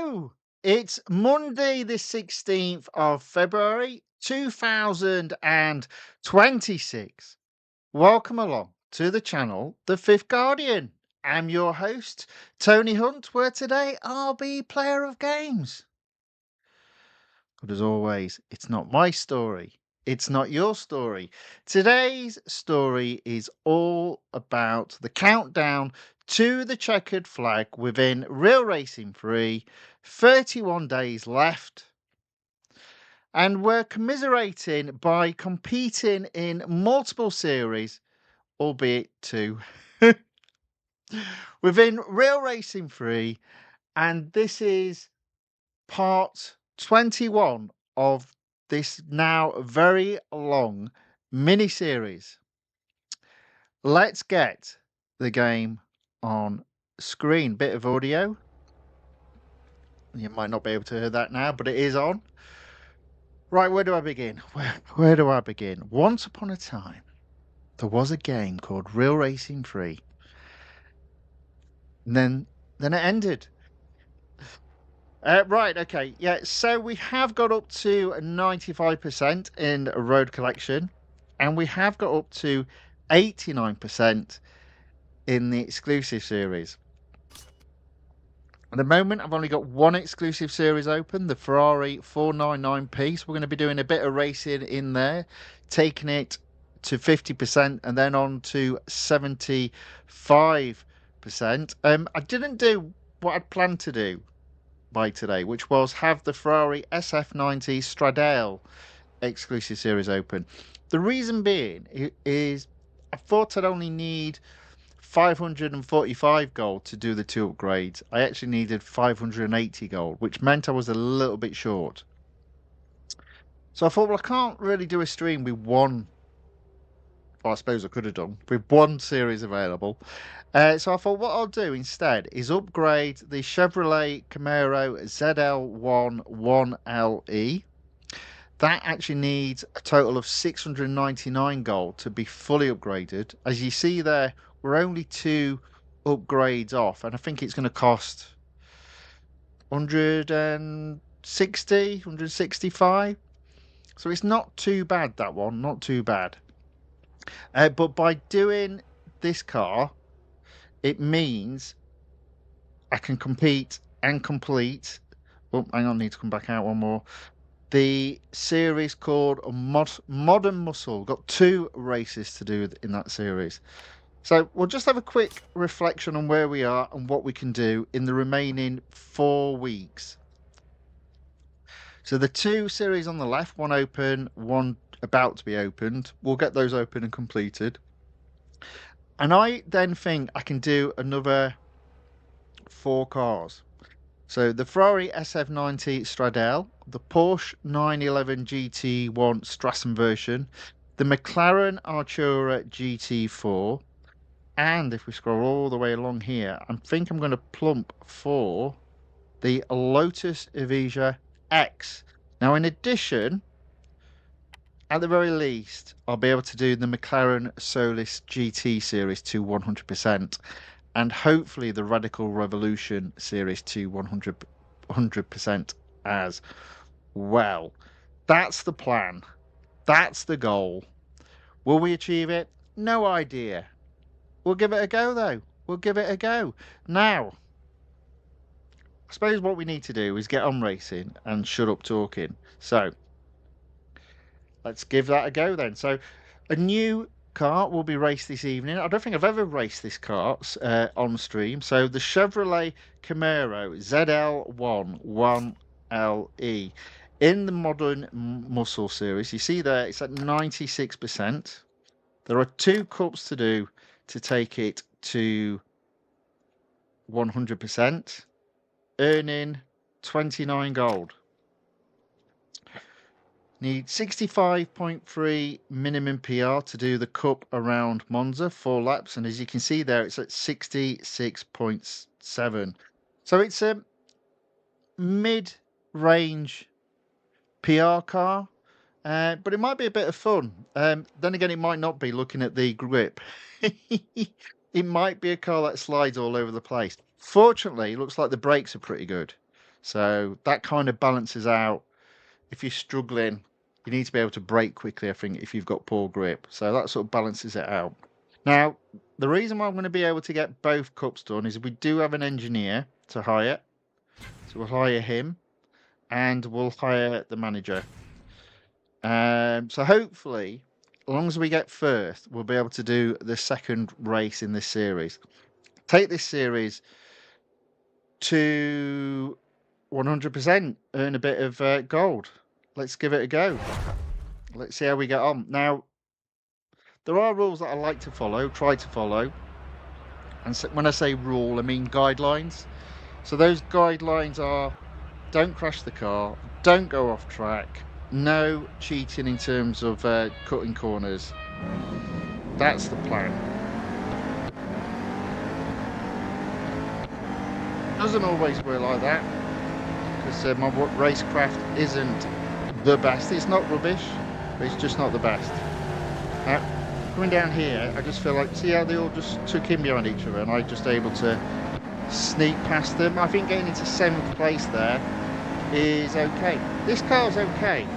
Hello! It's Monday, the 16th of February, 2026. Welcome along to the channel, The Fifth Guardian. I'm your host, Tony Hunt, where today I'll be player of games. But as always, it's not my story. It's not your story. Today's story is all about the countdown to the checkered flag within Real Racing 3. 31 days left. And we're commiserating by competing in multiple series, albeit two, within Real Racing 3. And this is part 21 of this now very long mini series. Let's get the game on screen. Bit of audio. You might not be able to hear that now, but it is on. Right, where do I begin? Where do I begin? Once upon a time, there was a game called Real Racing 3. And then it ended. Right, okay, yeah, so we have got up to 95% in road collection, and we have got up to 89% in the exclusive series. At the moment, I've only got one exclusive series open, the Ferrari 499p, so we're going to be doing a bit of racing in there, taking it to 50% and then on to 75%. I didn't do what I'd planned to do by today, which was have the Ferrari SF90 Stradale exclusive series open. The reason being is I thought I'd only need 545 gold to do the two upgrades. I actually needed 580 gold, which meant I was a little bit short. So I thought, well, I can't really do a stream with one. Well, I suppose I could have done with one series available. So I thought what I'll do instead is upgrade the Chevrolet Camaro ZL1 1LE. That actually needs a total of 699 gold to be fully upgraded. As you see there, we're only two upgrades off, and I think it's going to cost 160, 165. So it's not too bad, that one, not too bad. But by doing this car, it means I can compete and complete. Oh, hang on, I need to come back out one more. The series called Modern Muscle. Got two races to do in that series. So we'll just have a quick reflection on where we are and what we can do in the remaining 4 weeks. So the two series on the left, one open, one about to be opened. We'll get those open and completed. And I then think I can do another 4 cars. So the Ferrari SF90 Stradale, the Porsche 911 GT1 Strassen version, the McLaren Artura GT4, and if we scroll all the way along here, I think I'm going to plump for the Lotus Evija X. Now, in addition, at the very least, I'll be able to do the McLaren Solus GT series to 100%. And hopefully the Radical Revolution series to 100% as well. That's the plan. That's the goal. Will we achieve it? No idea. We'll give it a go, though. We'll give it a go. Now, I suppose what we need to do is get on racing and shut up talking. So, let's give that a go then. So, a new car will be raced this evening. I don't think I've ever raced this car on stream. So the Chevrolet Camaro ZL1 1LE in the Modern Muscle series. You see there, it's at 96%. There are 2 cups to do to take it to 100%, earning 29 gold. Need 65.3 minimum PR to do the cup around Monza, 4 laps. And as you can see there, it's at 66.7. So it's a mid-range PR car, but it might be a bit of fun. Then again, it might not be, looking at the grip. It might be a car that slides all over the place. Fortunately, it looks like the brakes are pretty good. So that kind of balances out. If you're struggling, you need to be able to brake quickly, I think, if you've got poor grip. So that sort of balances it out. Now, the reason why I'm going to be able to get both cups done is we do have an engineer to hire. So we'll hire him and we'll hire the manager. So hopefully, as long as we get first, we'll be able to do the second race in this series. Take this series to 100%, earn a bit of gold. Let's give it a go. Let's see how we get on. Now, there are rules that I like to follow, try to follow. And so when I say rule, I mean guidelines. So those guidelines are: don't crash the car, don't go off track, no cheating in terms of cutting corners. That's the plan. Doesn't always work like that, because my racecraft isn't the best. It's not rubbish, but it's just not the best. Now, coming down here, I just feel like, see how they all just took in behind each other and I just able to sneak past them. I think getting into 7th place there is okay. This car's okay,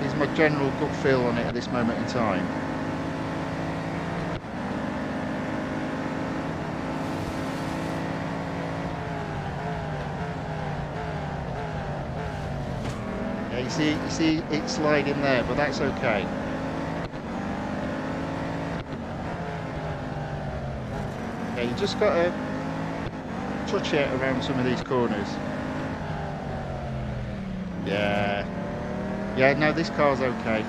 is my general gut feel on it at this moment in time. Yeah, you see it sliding there, but that's okay. Yeah, you just got to touch it around some of these corners. Yeah, no, this car's okay.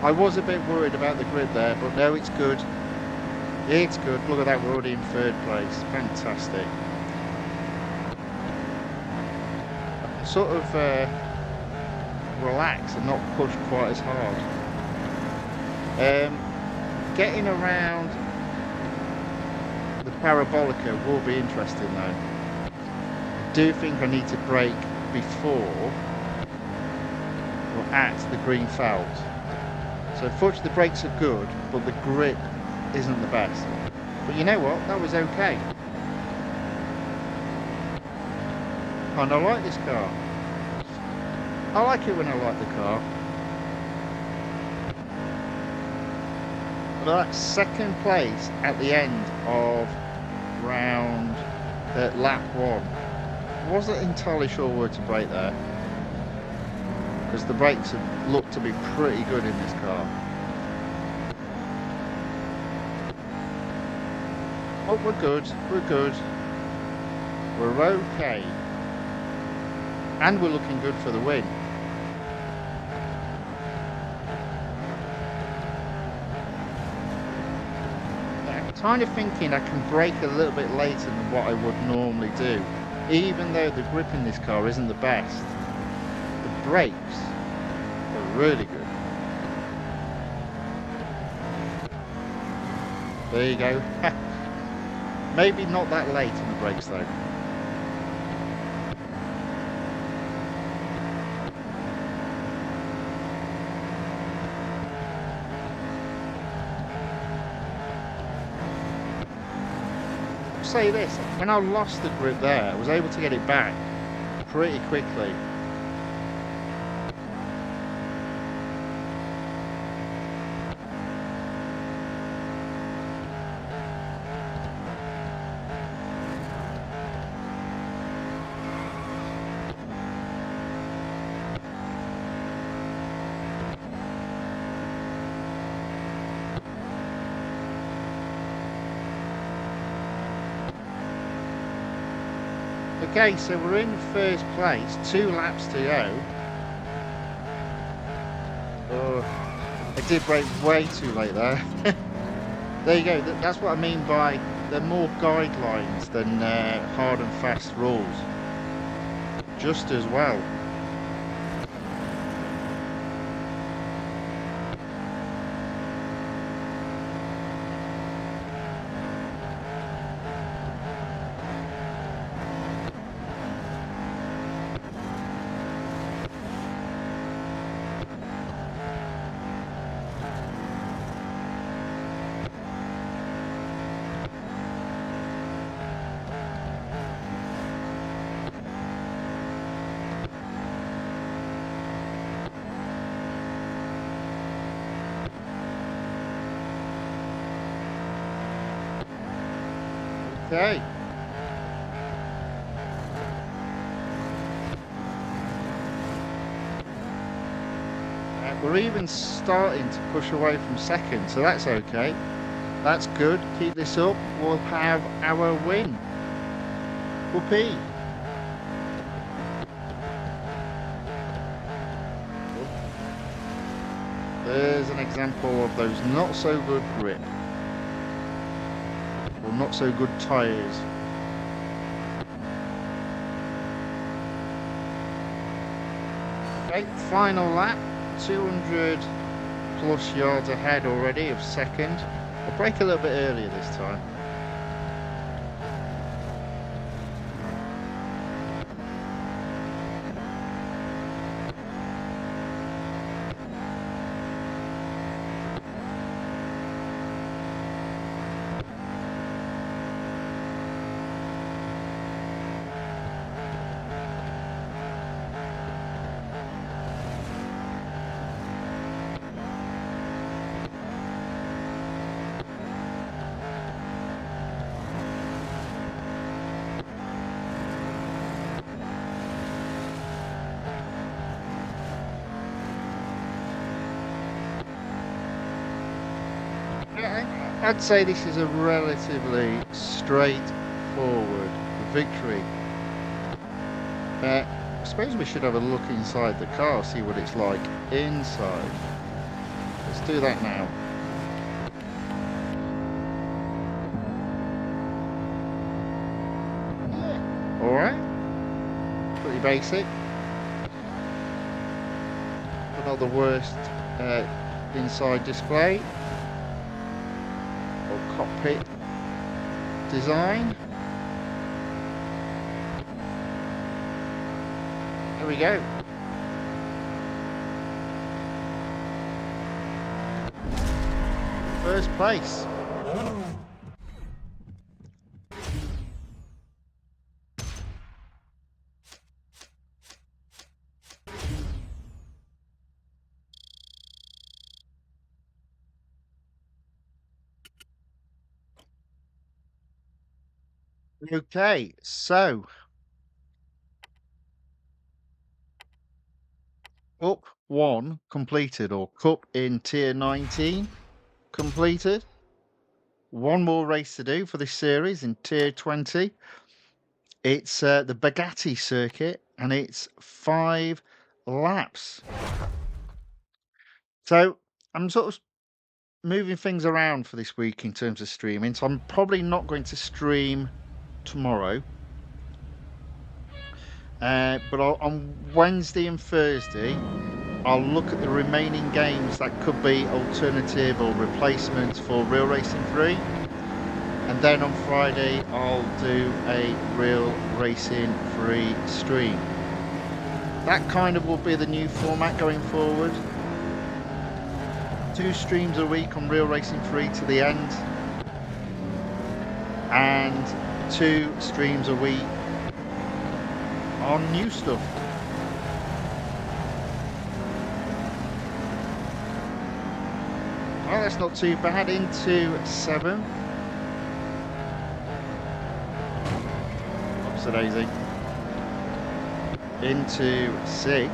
I was a bit worried about the grip there, but no, it's good. It's good. Look at that, we're already in 3rd place. Fantastic. Sort of relax and not push quite as hard. Getting around the parabolica will be interesting though. I do think I need to brake before or at the green felt. So unfortunately the brakes are good, but the grip isn't the best. But you know what, that was okay. And I like this car. I like it when I like the car. But that 2nd place at the end of round lap 1, wasn't entirely sure where to brake there, because the brakes have looked to be pretty good in this car. Oh, we're good, we're okay, and we're looking good for the win. Kind of thinking I can brake a little bit later than what I would normally do, even though the grip in this car isn't the best. The brakes are really good. There you go. Maybe not that late on the brakes though. Say this, when I lost the grip there, I was able to get it back pretty quickly. Okay, so we're in 1st place, 2 laps to go. Oh, I did brake way too late there. There you go, that's what I mean by they're more guidelines than hard and fast rules. Just as well. Okay. We're even starting to push away from second, so that's okay. That's good. Keep this up. We'll have our win. Whoopee. There's an example of those not so good grip. Or not so good tyres. Okay, final lap. 200 plus yards ahead already of second. I'll brake a little bit earlier this time. I'd say this is a relatively straightforward victory. I suppose we should have a look inside the car, see what it's like inside. Let's do that now. Yeah. Alright. Pretty basic. But not the worst inside display. Cockpit design. There we go. First place. Okay, so Cup 1 completed, or Cup in Tier 19 completed. One more race to do for this series in Tier 20. It's the Bugatti circuit, and it's 5 laps. So I'm sort of moving things around for this week in terms of streaming, so I'm probably not going to stream tomorrow. But on Wednesday and Thursday, I'll look at the remaining games that could be alternative or replacements for Real Racing 3. And then on Friday, I'll do a Real Racing 3 stream. That kind of will be the new format going forward. 2 streams a week on Real Racing 3 to the end. And 2 streams a week on new stuff. Well, that's not too bad. Into 7. Oops, daisy. Into 6.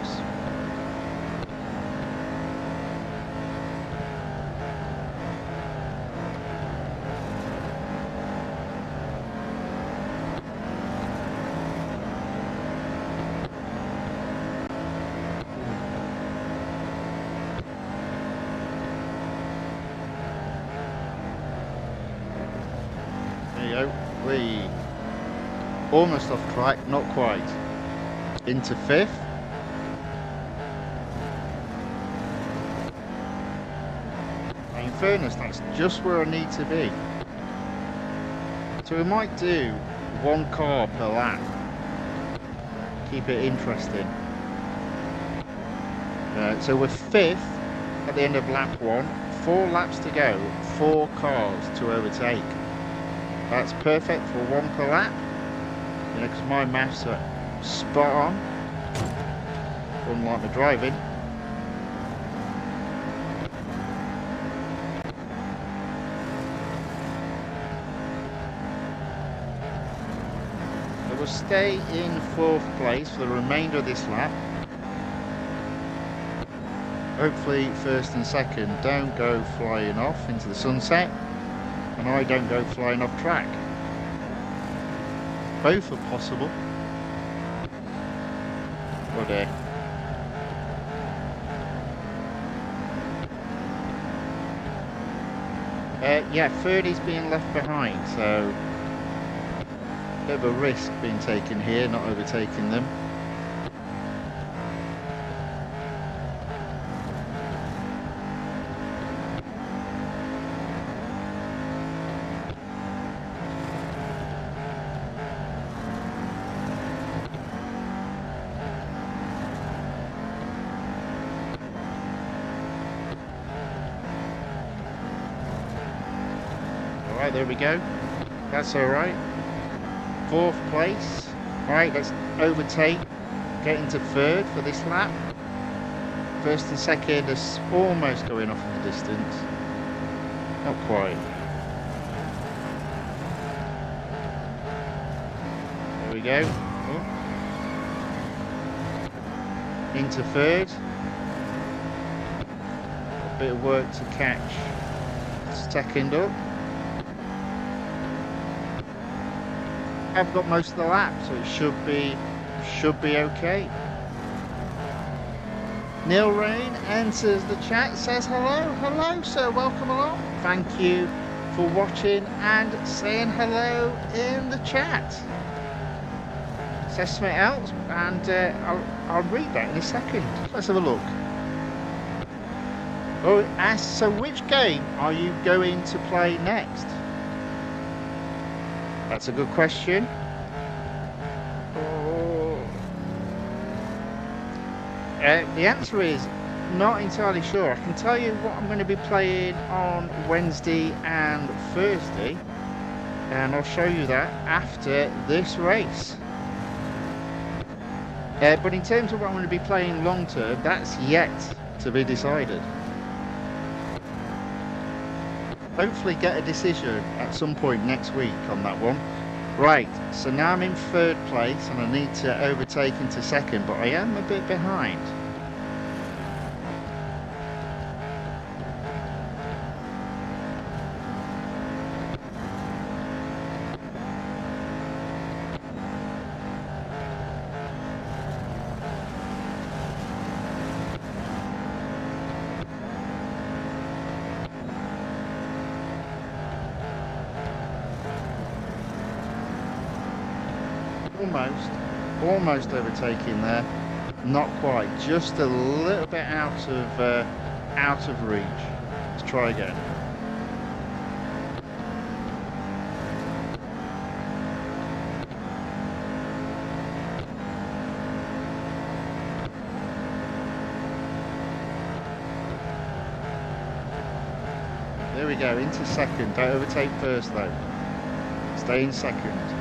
We almost off track, not quite. Into 5th. In fairness, that's just where I need to be. So we might do 1 car per lap. Keep it interesting. So we're 5th at the end of lap 1. 4 laps to go. 4 cars to overtake. That's perfect for 1 per lap. You know, because my maths are spot on. Unlike my driving. we'll stay in 4th place for the remainder of this lap. Hopefully 1st and 2nd don't go flying off into the sunset, and I don't go flying off track. Both are possible. Oh dear. Yeah, Ferrari's being left behind, so a bit of a risk being taken here, not overtaking them. Alright, there we go. That's alright. 4th place. Right, let's overtake, get into 3rd for this lap. 1st and 2nd are almost going off in the distance. Not quite. There we go. Oh. Into 3rd. A bit of work to catch 2nd up. I've got most of the lap, so it should be okay. Neil Rain enters the chat, says hello sir, welcome along. Thank you for watching and saying hello in the chat. Says something else, and I'll read that in a second. Let's have a look. Oh, it asks, so which game are you going to play next? That's a good question. The answer is not entirely sure. I can tell you what I'm going to be playing on Wednesday and Thursday, and I'll show you that after this race. But in terms of what I'm going to be playing long term, that's yet to be decided. Hopefully get a decision at some point next week on that one. Right, so now I'm in 3rd place and I need to overtake into 2nd, but I am a bit behind. Almost overtaking there, not quite, just a little bit out of reach. Let's try again. There we go, into 2nd. Don't overtake 1st though. Stay in 2nd.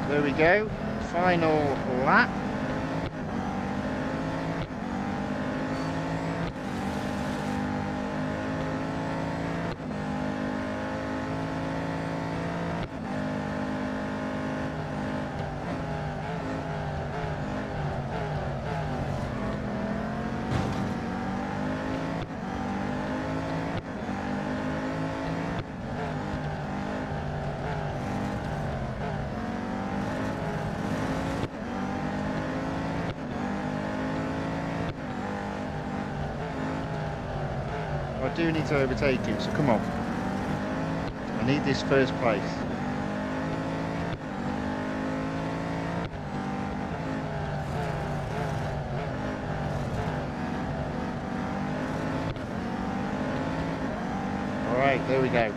There we go, final lap. I do need to overtake him, so come on. I need this 1st place. Alright, there we go.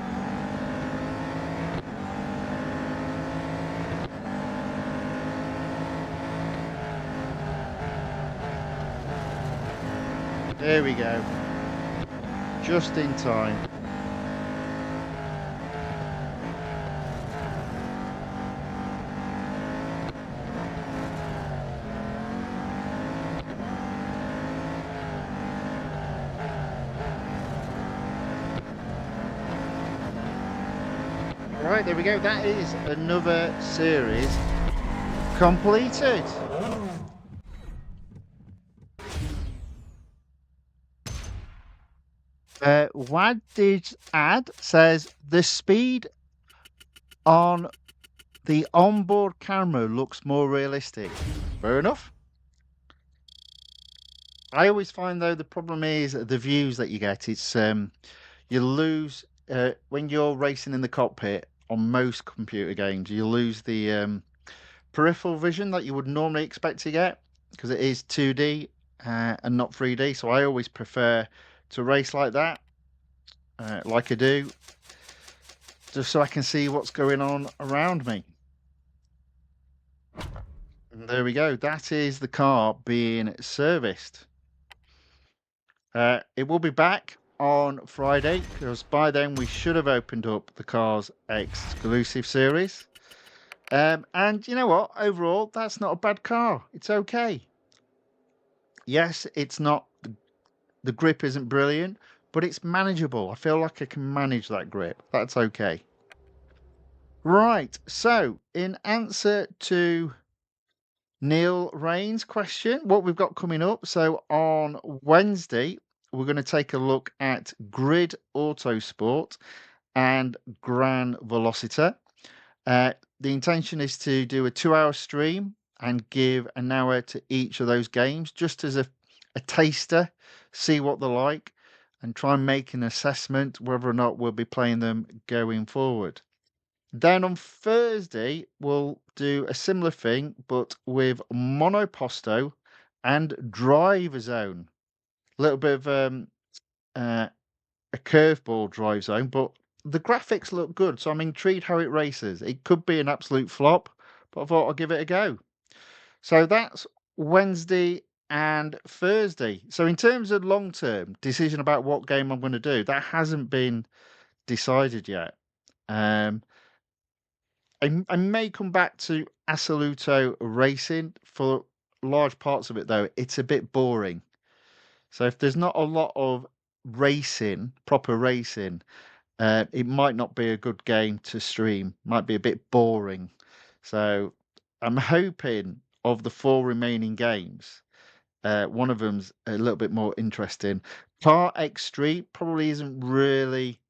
There we go. Just in time. Right, there we go. That is another series completed. Wad did add says the speed on the onboard camera looks more realistic. Fair enough. I always find though the problem is the views that you get. It's you lose when you're racing in the cockpit on most computer games. You lose the peripheral vision that you would normally expect to get because it is 2D and not 3D. So I always prefer to race like that, like I do, just so I can see what's going on around me. And there we go. That is the car being serviced. It will be back on Friday because by then we should have opened up the car's exclusive series. And you know what? Overall, that's not a bad car. It's okay. Yes, it's not, the grip isn't brilliant, but it's manageable. I feel like I can manage that grip. That's okay. Right. So, in answer to Neil Rain's question, what we've got coming up. So, on Wednesday, we're going to take a look at Grid Autosport and Gran Velocita. The intention is to do a 2-hour stream and give an hour to each of those games just as a taster, see what they're like, and try and make an assessment whether or not we'll be playing them going forward. Then on Thursday, we'll do a similar thing, but with Monoposto and Driver Zone. A little bit of a curveball drive zone, but the graphics look good, so I'm intrigued how it races. It could be an absolute flop, but I thought I'd give it a go. So that's Wednesday and Thursday. So in terms of long-term decision about what game I'm going to do, that hasn't been decided yet. I may come back to Assoluto Racing for large parts of it, though. It's a bit boring. So if there's not a lot of racing, proper racing, it might not be a good game to stream. Might be a bit boring. So I'm hoping of the 4 remaining games, one of them's a little bit more interesting. Car X Street probably isn't really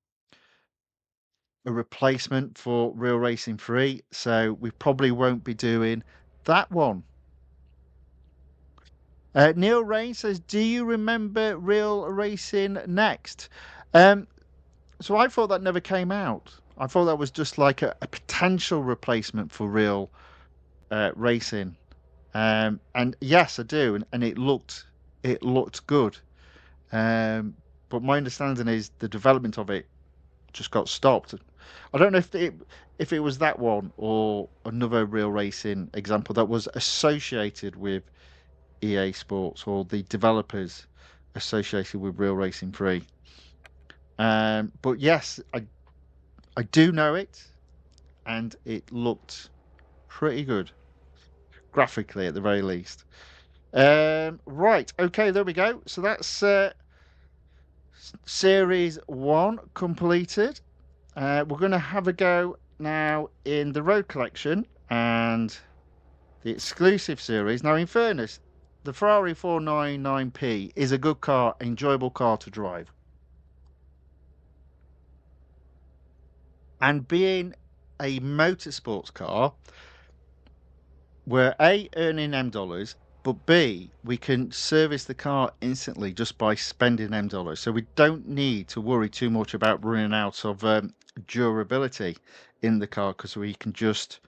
a replacement for Real Racing 3, so we probably won't be doing that one. Neil Rain says, do you remember Real Racing Next? So I thought that never came out. I thought that was just like a potential replacement for Real Racing. And yes, I do, and it looked good. But my understanding is the development of it just got stopped. I don't know if it was that one or another Real Racing example that was associated with EA Sports or the developers associated with Real Racing 3. But yes, I do know it, and it looked pretty good graphically at the very least. Right, okay, there we go. So that's Series 1 completed. We're going to have a go now in the Road Collection and the exclusive series. Now, in fairness, the Ferrari 499P is a good car, enjoyable car to drive. And being a motorsports car, we're A, earning M dollars, but B, we can service the car instantly just by spending M dollars. So we don't need to worry too much about running out of durability in the car because we can just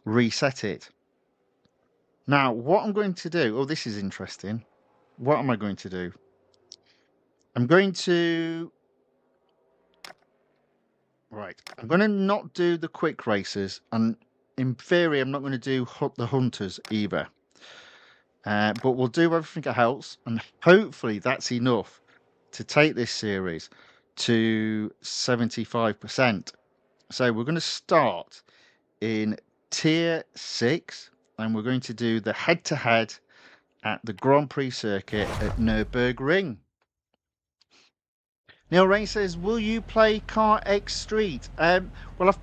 reset it. Now, what I'm going to do, oh, this is interesting. What am I going to do? I'm going to not do the quick races, and in theory, I'm not going to do the hunters either. But we'll do everything else, and hopefully that's enough to take this series to 75%. So we're going to start in Tier 6, and we're going to do the head-to-head at the Grand Prix circuit at Nürburgring. Neil Rain says, will you play Car X Street? Well,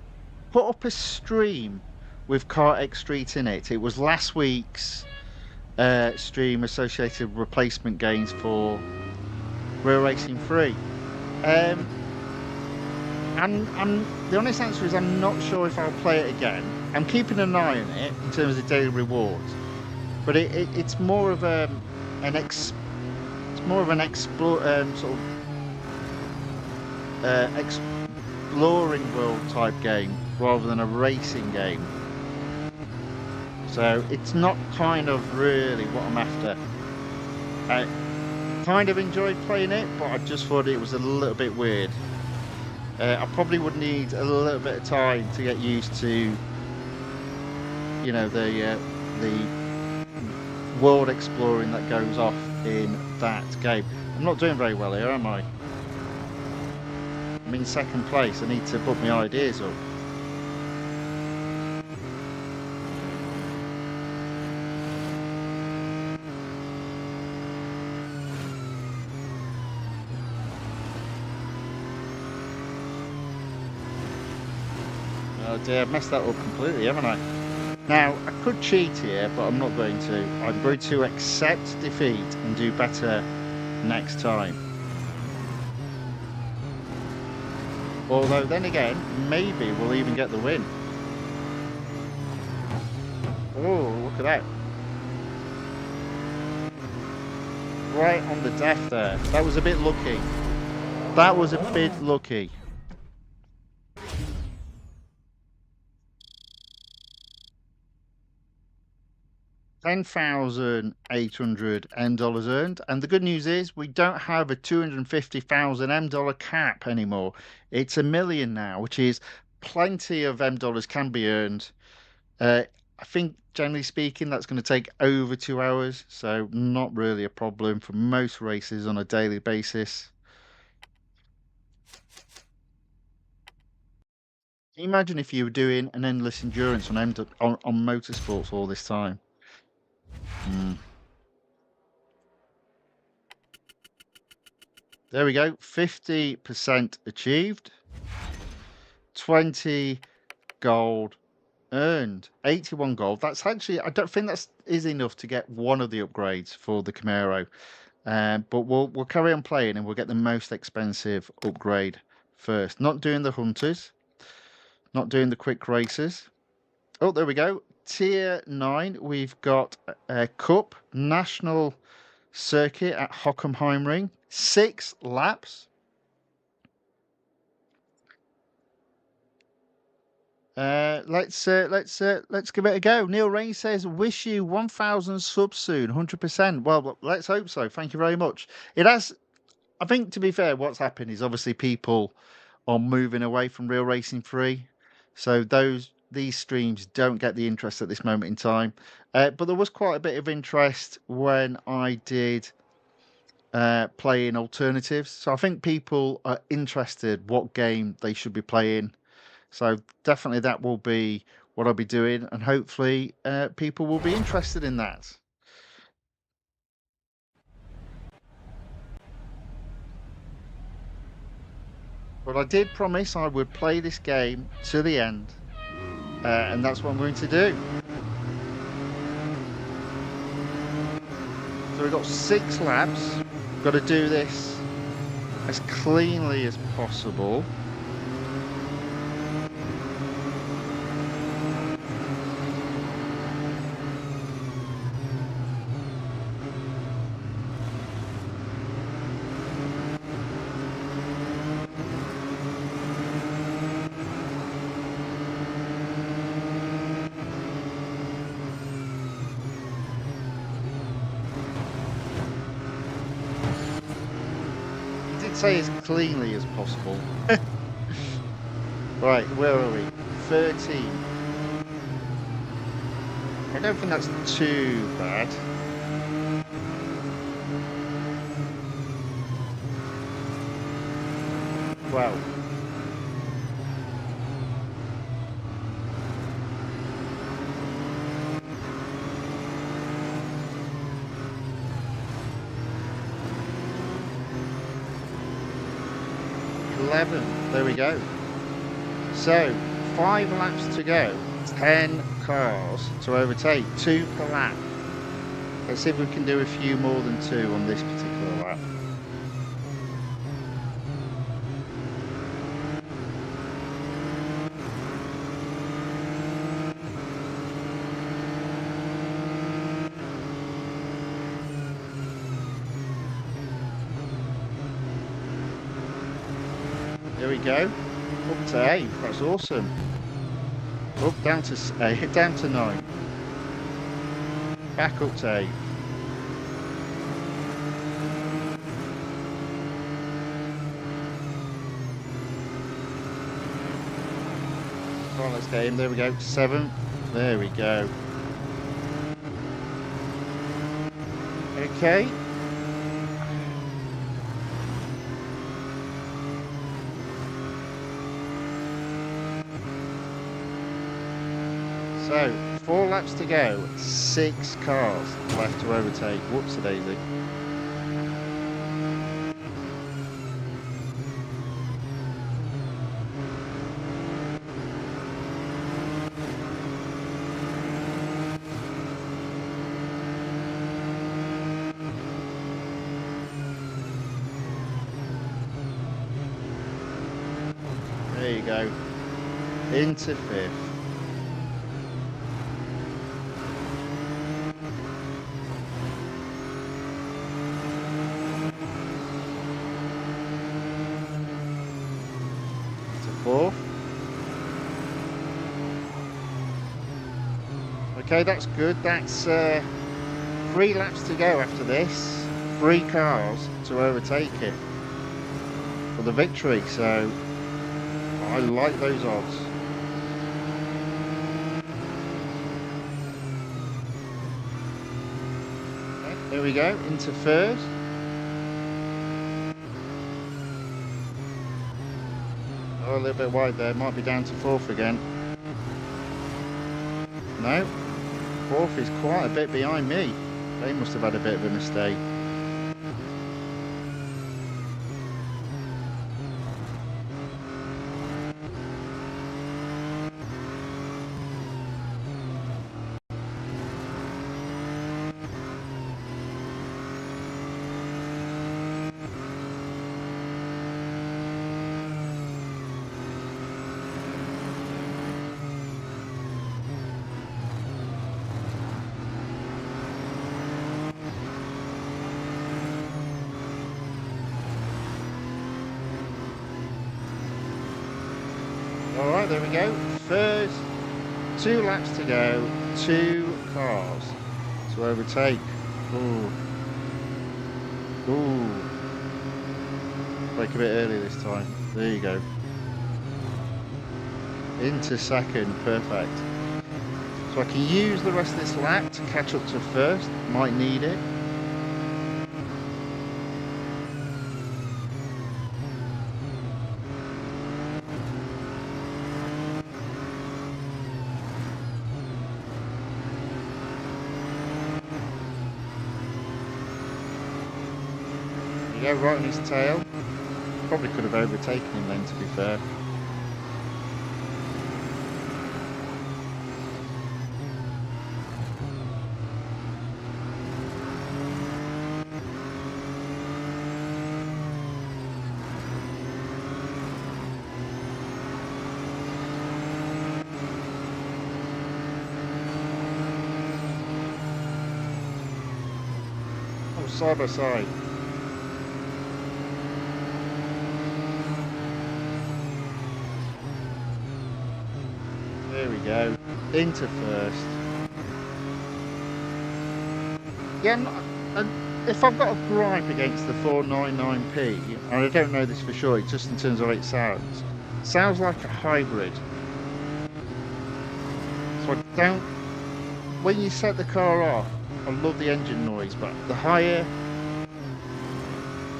put up a stream with Car X Street in it. It was last week's stream associated with replacement games for Real Racing 3. And the honest answer is I'm not sure if I'll play it again. I'm keeping an eye on it in terms of daily rewards, but it's more of an exploring world type game rather than a racing game. So it's not kind of really what I'm after. I kind of enjoyed playing it, but I just thought it was a little bit weird. I probably would need a little bit of time to get used to, you know, the world exploring that goes off in that game. I'm not doing very well here, am I? I'm in second place. I need to put my ideas up. Oh dear, I've messed that up completely, haven't I? Now, I could cheat here, but I'm not going to. I'm going to accept defeat and do better next time. Although, then again, maybe we'll even get the win. Oh, look at that. Right on the death there. That was a bit lucky. That was a bit lucky. $10,800 earned, and the good news is we don't have a $250,000 cap anymore. It's $1 million now, which is plenty of dollars can be earned. I think generally speaking that's going to take over 2 hours, so not really a problem for most races on a daily basis. Can you imagine if you were doing an endless endurance on motorsports all this time? There we go, 50% achieved, 20 gold earned, 81 gold. That's actually, I don't think that is enough to get one of the upgrades for the Camaro, but we'll carry on playing and we'll get the most expensive upgrade first. Not doing the hunters, not doing the quick races. Oh, there we go. Tier 9, we've got a Cup National Circuit at Hockenheimring, 6 laps. Let's give it a go. Neil Rain says, "Wish you 1,000 subs soon, 100%." Well, let's hope so. Thank you very much. It has. I think, to be fair, what's happened is obviously people are moving away from Real Racing 3, so these streams don't get the interest at this moment in time. But there was quite a bit of interest when I did playing alternatives. So I think people are interested what game they should be playing. So definitely that will be what I'll be doing, and hopefully people will be interested in that. But I did promise I would play this game to the end, and that's what I'm going to do. So we've got 6 laps. We've got to do this as cleanly as possible. Say as cleanly as possible. Right, where are we? 13. I don't think that's too bad. Well, there we go. So 5 laps to go, 10 cars to overtake, 2 per lap. Let's see if we can do a few more than 2 on this particular lap. There we go. Up to 8. That's awesome. Up down to 8, down to 9. Back up to 8. Right, let's get him. There we go. 7. There we go. Okay. So, 4 laps to go, 6 cars left to overtake. Whoops-a-daisy. There you go. Into 5th. Okay, that's good. That's 3 laps to go after this. 3 cars to overtake it for the victory. So I like those odds. Okay, there we go, into 3rd. Oh, a little bit wide there. Might be down to 4th again. No. 4th is quite a bit behind me. They must have had a bit of a mistake. Alright, there we go. First, 2 laps to go, 2 cars to overtake. Ooh. Ooh. Brake a bit early this time. There you go. Into 2nd, perfect. So I can use the rest of this lap to catch up to 1st. Might need it. There you go, right on his tail. Probably could have overtaken him then, to be fair. Oh, side by side. There we go, into 1st. Yeah, if I've got a gripe against the 499p, and I don't know this for sure, it's just in terms of how it sounds like a hybrid. So I don't, when you set the car off, I love the engine noise, but the higher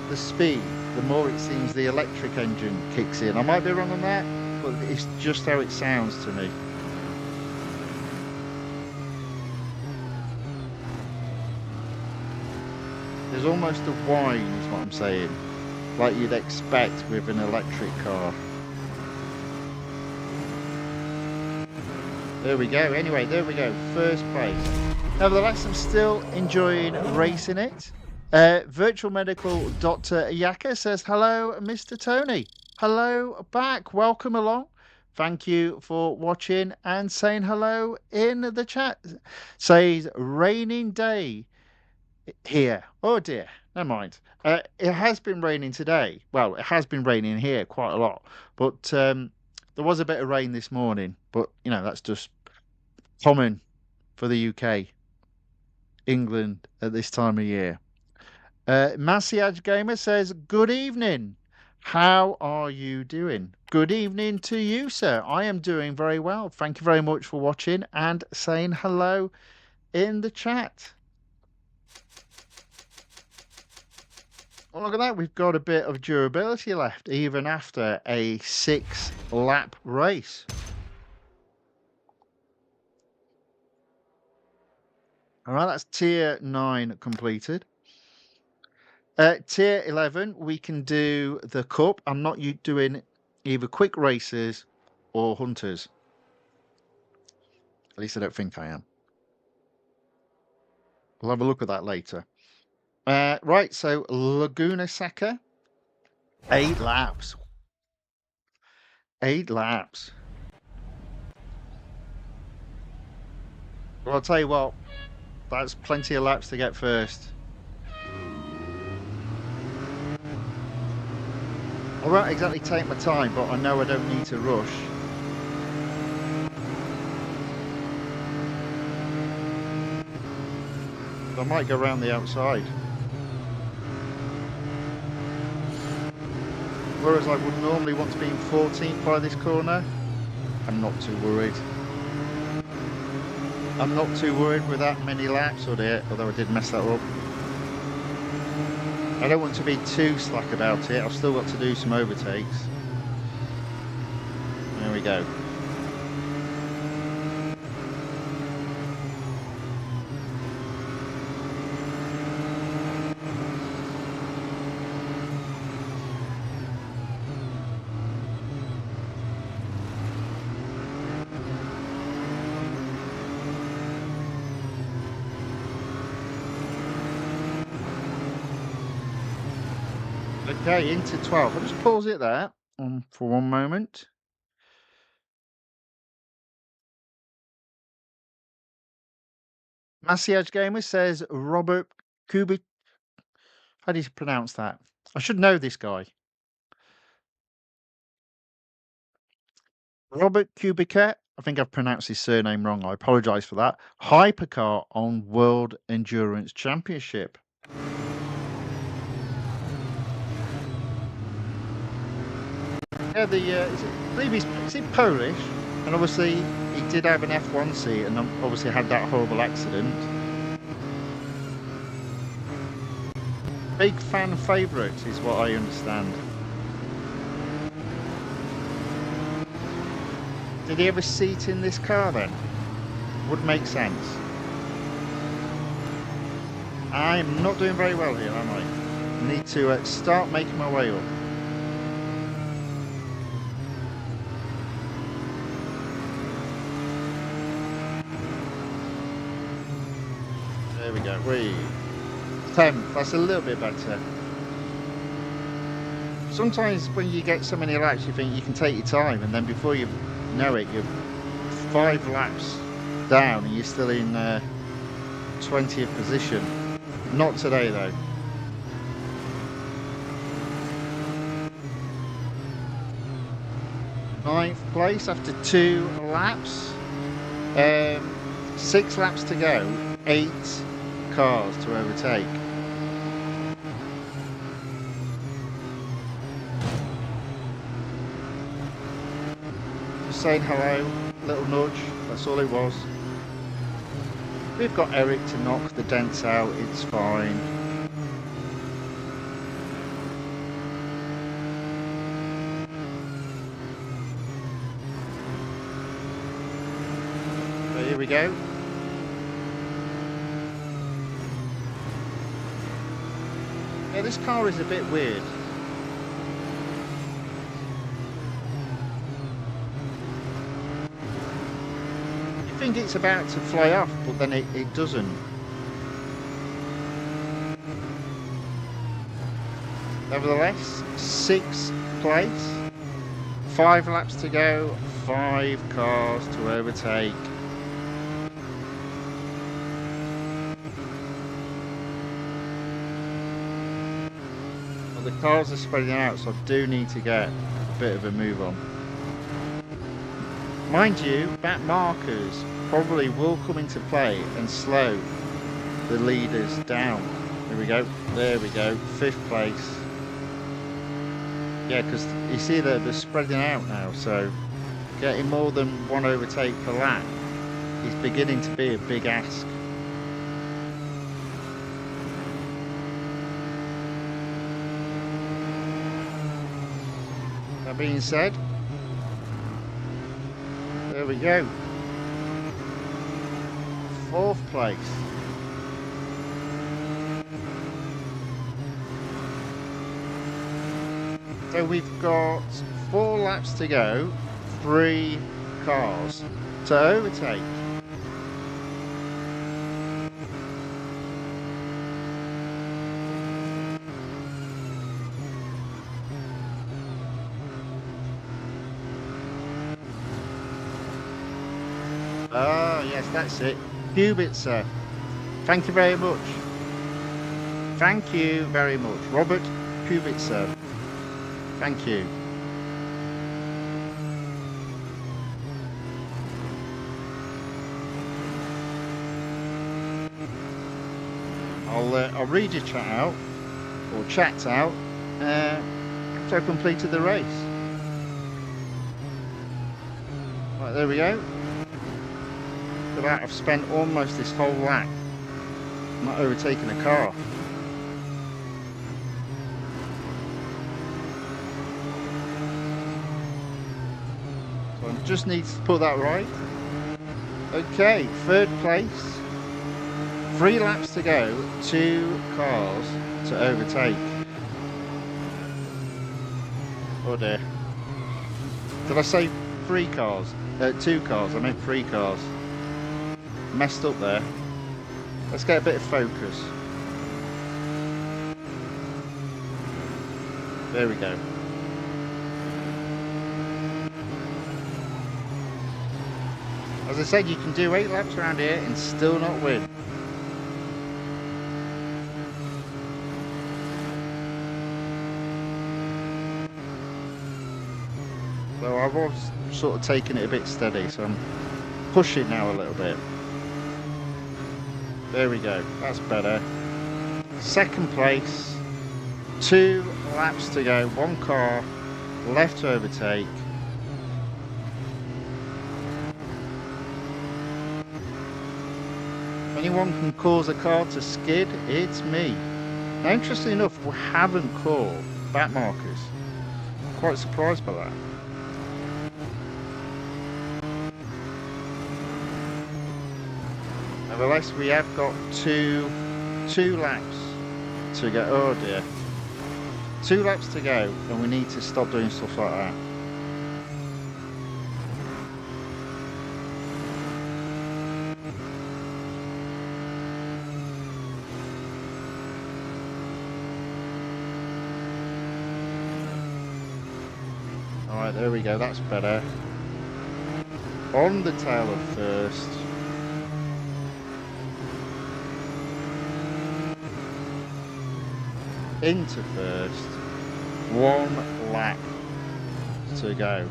the speed, the more it seems the electric engine kicks in. I might be wrong on that, but it's just how it sounds to me. There's almost a whine is what I'm saying, like you'd expect with an electric car. There we go. Anyway, there we go. First place. Nevertheless, I'm still enjoying racing it. Virtual Medical Dr. Yaka says, hello, Mr. Tony. Hello back. Welcome along. Thank you for watching and saying hello in the chat. Says, raining day here. Oh dear. Never mind. It has been raining today. Well, it has been raining here quite a lot. But there was a bit of rain this morning. But, you know, that's just common for the UK. England at this time of year. Massiage Gamer says, good evening. How are you doing? Good evening to you, sir. I am doing very well. Thank you very much for watching and saying hello in the chat. Well, look at that. We've got a bit of durability left, even after a 6-lap race. All right, that's tier 9 completed. Tier 11, we can do the cup. I'm not doing either quick races or hunters. At least I don't think I am. We'll have a look at that later. Right, so Laguna Seca, 8 laps. 8 laps. Well, I'll tell you what, that's plenty of laps to get first. I won't exactly take my time, but I know I don't need to rush. I might go around the outside. Whereas I would normally want to be in 14th by this corner, I'm not too worried. I'm not too worried with that many laps, although I did mess that up. I don't want to be too slack about it. I've still got to do some overtakes. There we go. Okay, into 12. I'll just pause it there for one moment. Massiage Gamer says Robert Kubik. How do you pronounce that? I should know this guy. Robert Kubica. I think I've pronounced his surname wrong. I apologise for that. Hypercar on World Endurance Championship. Yeah, I believe is he Polish? And obviously he did have an F1 seat and obviously had that horrible accident. Big fan favourite is what I understand. Did he have a seat in this car then? Would make sense. I'm not doing very well here, am I? I need to start making my way up. There we go. 10th, that's a little bit better. Sometimes when you get so many laps, you think you can take your time, and then before you know it, you're 5 laps down and you're still in 20th position. Not today though. Ninth place after 2 laps. 6 laps to go. 8 cars to overtake. Just saying hello, little nudge, that's all it was. We've got Eric to knock the dents out, it's fine. So here we go. Yeah, this car is a bit weird. think it's about to fly off, but then it doesn't. Nevertheless, 6th place. 5 laps to go, 5 cars to overtake. Well, the cars are spreading out, so I do need to get a bit of a move on. Mind you, back markers probably will come into play and slow the leaders down. There we go, there we go, 5th place. Yeah, because you see they're spreading out now, so getting more than 1 overtake per lap is beginning to be a big ask. That being said, there we go. 4th place. So we've got 4 laps to go, 3 cars to overtake. Oh yes, that's it. Kubitzer. Thank you very much. Thank you very much. Robert Kubitzer. Thank you. I'll read your chat out, or chat out, after I've completed the race. Right, there we go. For that, I've spent almost this whole lap not overtaking a car. Just needs to put that right. Okay, 3rd place. 3 laps to go, 2 cars to overtake. Oh dear. Did I say 3 cars? 2 cars, I meant 3 cars. Messed up there. Let's get a bit of focus. There we go. As I said, you can do 8 laps around here and still not win. So I was sort of taking it a bit steady, so I'm pushing now a little bit. There we go, that's better. 2nd place, 2 laps to go, 1 car left to overtake. Anyone can cause a car to skid, it's me. Now, interestingly enough, we haven't caught back markers. I'm quite surprised by that. Nevertheless, we have got two laps to go. Oh dear. 2 laps to go, and we need to stop doing stuff like that. Alright, there we go, that's better. On the tail of 1st. Into 1st. 1 lap to go.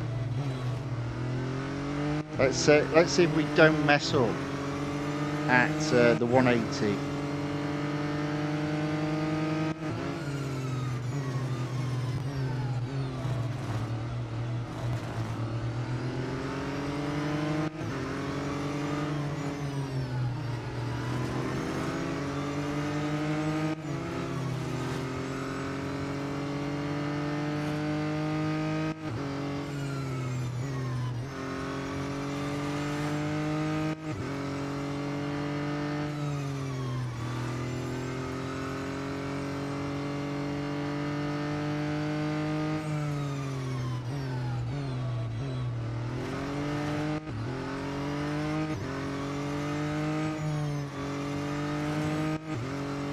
Let's see if we don't mess up at the 180.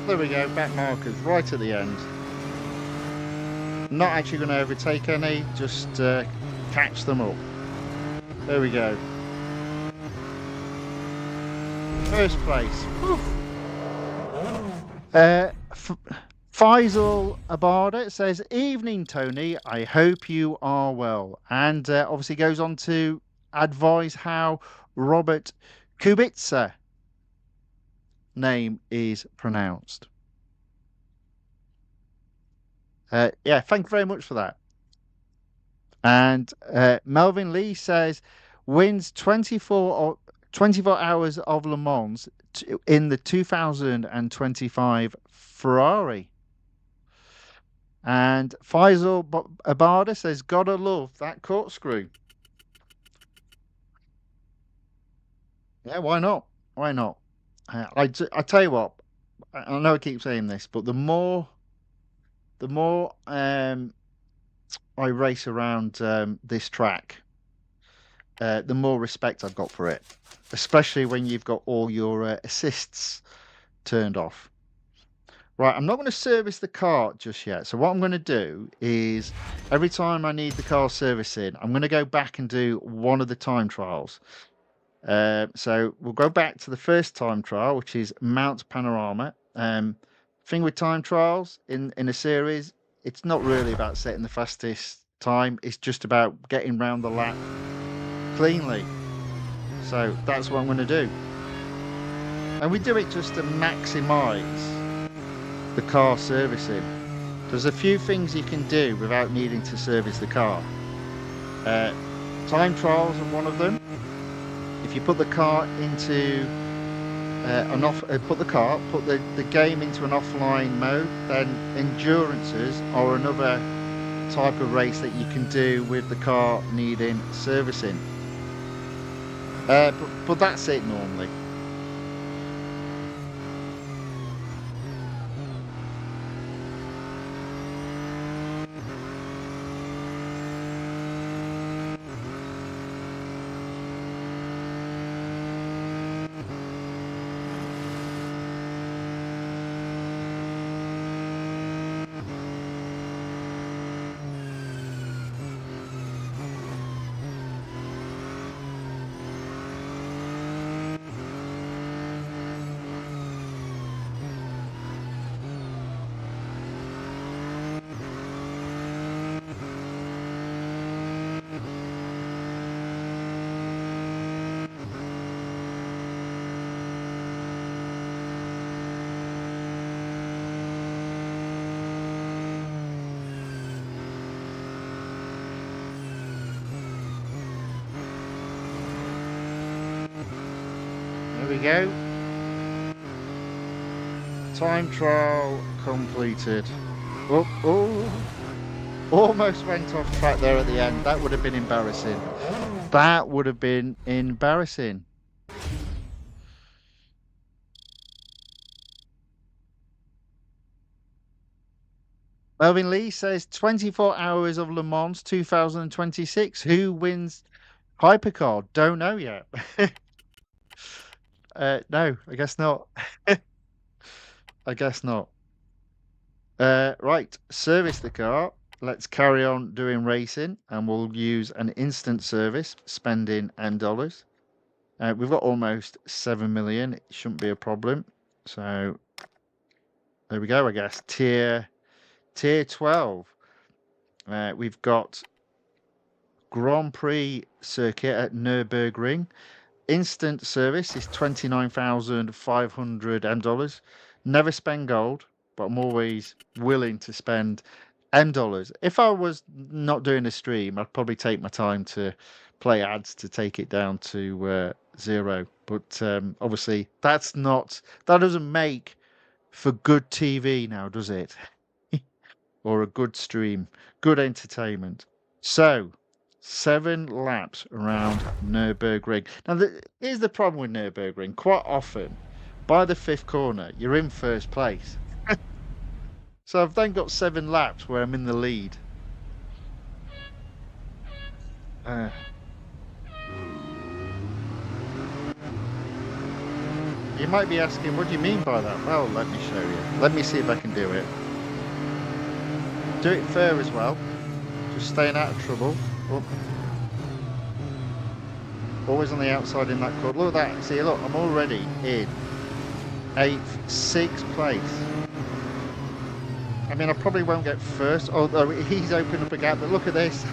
There we go, back markers right at the end. Not actually going to overtake any, just catch them up. There we go. First place. Faisal Abada says, "Evening, Tony. I hope you are well." And obviously goes on to advise how Robert Kubica name is pronounced. Yeah, thank you very much for that. And Melvin Lee says, wins 24 hours of Le Mans in the 2025 Ferrari. And Faisal Abada says, gotta love that corkscrew. Yeah, why not? Why not? I tell you what, I know I keep saying this, but the more I race around this track, the more respect I've got for it, especially when you've got all your assists turned off. Right, I'm not going to service the car just yet. So what I'm going to do is every time I need the car servicing, I'm going to go back and do one of the time trials. So we'll go back to the first time trial, which is Mount Panorama. Thing with time trials in a series, it's not really about setting the fastest time. It's just about getting round the lap cleanly. So that's what I'm going to do. And we do it just to maximise the car servicing. There's a few things you can do without needing to service the car. Time trials are one of them. If you put the car into put the game into an offline mode, then endurances are another type of race that you can do with the car needing servicing. But that's it normally. There we go. Time trial completed. Oh, almost went off track there at the end. That would have been embarrassing. That would have been embarrassing. Melvin Lee says 24 hours of Le Mans 2026. Who wins Hypercar? Don't know yet. No, I guess not. I guess not. Right, service the car. Let's carry on doing racing, and we'll use an instant service, spending $10. We've got almost 7 million. It shouldn't be a problem. So there we go, I guess. Tier 12. We've got Grand Prix circuit at Nürburgring. Instant service is $29,500. Never spend gold, but I'm always willing to spend $10. If I was not doing a stream, I'd probably take my time to play ads to take it down to 0. But obviously, that doesn't make for good TV now, does it? Or a good stream, good entertainment. So, 7 laps around Nürburgring. Now, here's the problem with Nürburgring. Quite often, by the 5th corner, you're in first place. So I've then got 7 laps where I'm in the lead. You might be asking, what do you mean by that? Well, let me show you. Let me see if I can do it. Do it fair as well. Just staying out of trouble. Oh. Always on the outside in that corner. Look at that. See, look, I'm already in 6th place. I mean, I probably won't get first, although he's opened up a gap, but look at this.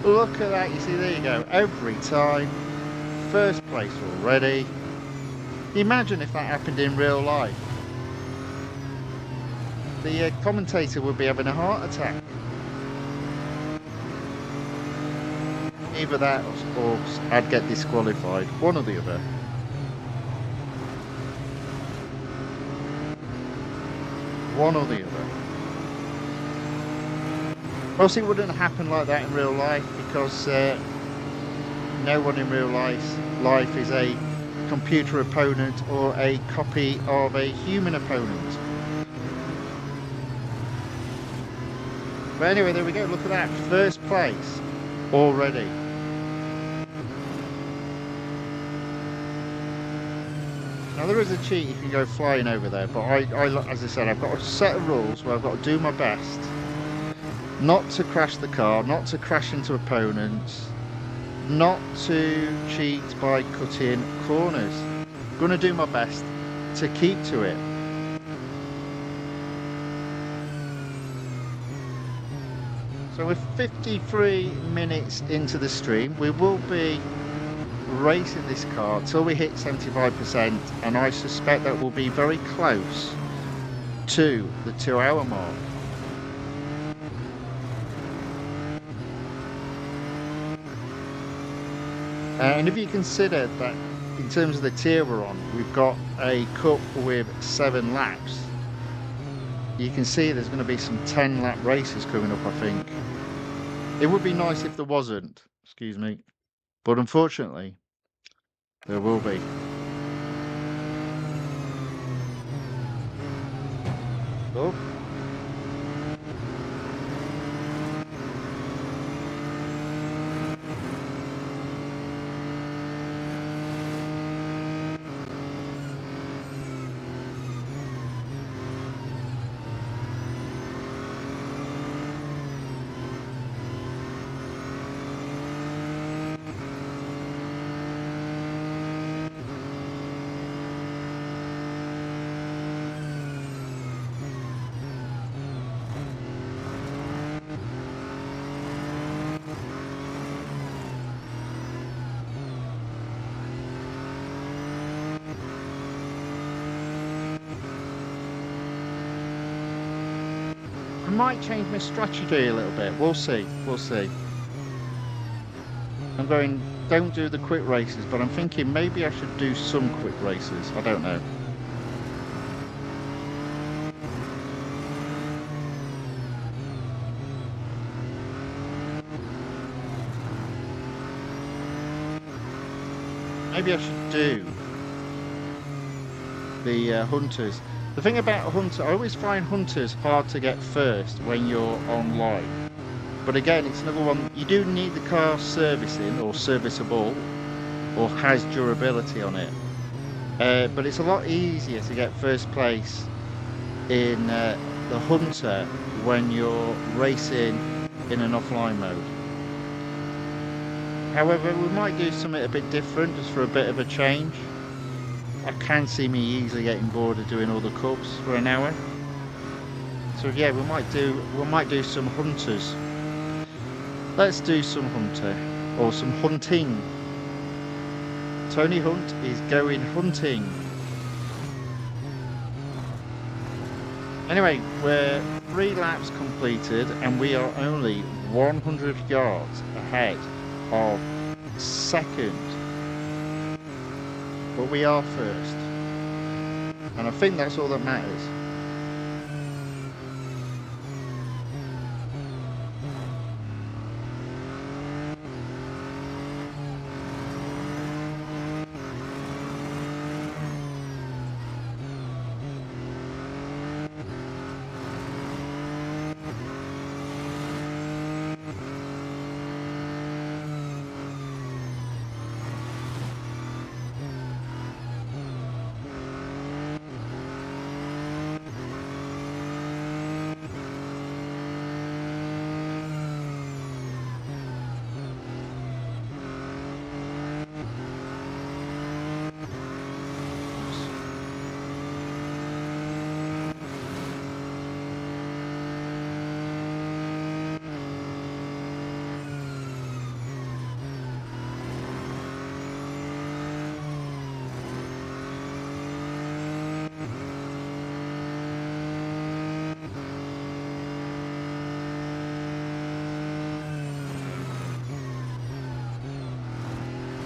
Look at that. You see, there you go. Every time. First place already. Imagine if that happened in real life. The commentator would be having a heart attack. Either that or I'd get disqualified. One or the other. One or the other. Well, it wouldn't happen like that in real life because no one in real life is a computer opponent or a copy of a human opponent. But anyway, there we go. Look at that. First place already. Now there is a cheat, you can go flying over there, but I, as I said, I've got a set of rules where I've got to do my best not to crash the car, not to crash into opponents, not to cheat by cutting corners. I'm going to do my best to keep to it. So we're 53 minutes into the stream. We will be racing this car till we hit 75%, and I suspect that will be very close to the 2-hour mark. And if you consider that in terms of the tier we're on, we've got a cup with 7 laps, you can see there's going to be some 10-lap races coming up, I think. It would be nice if there wasn't, excuse me, but unfortunately there will be. Oh. I might change my strategy a little bit. We'll see. We'll see. I'm going, don't do the quick races, but I'm thinking maybe I should do some quick races. I don't know. Maybe I should do the hunters. The thing about hunters, I always find hunters hard to get first when you're online. But again, it's another one, you do need the car servicing or serviceable or has durability on it. But it's a lot easier to get first place in the hunter when you're racing in an offline mode. However, we might do something a bit different just for a bit of a change. I can see me easily getting bored of doing all the cups for an hour. So yeah, we might do some hunters. Let's do some hunter or some hunting. Tony Hunt is going hunting. Anyway, we're 3 laps completed and we are only 100 yards ahead of second. But we are first, and I think that's all that matters.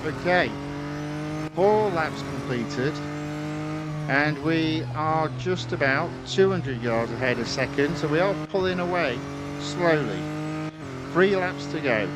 Okay, 4 laps completed, and we are just about 200 yards ahead a second, so we are pulling away slowly. 3 laps to go.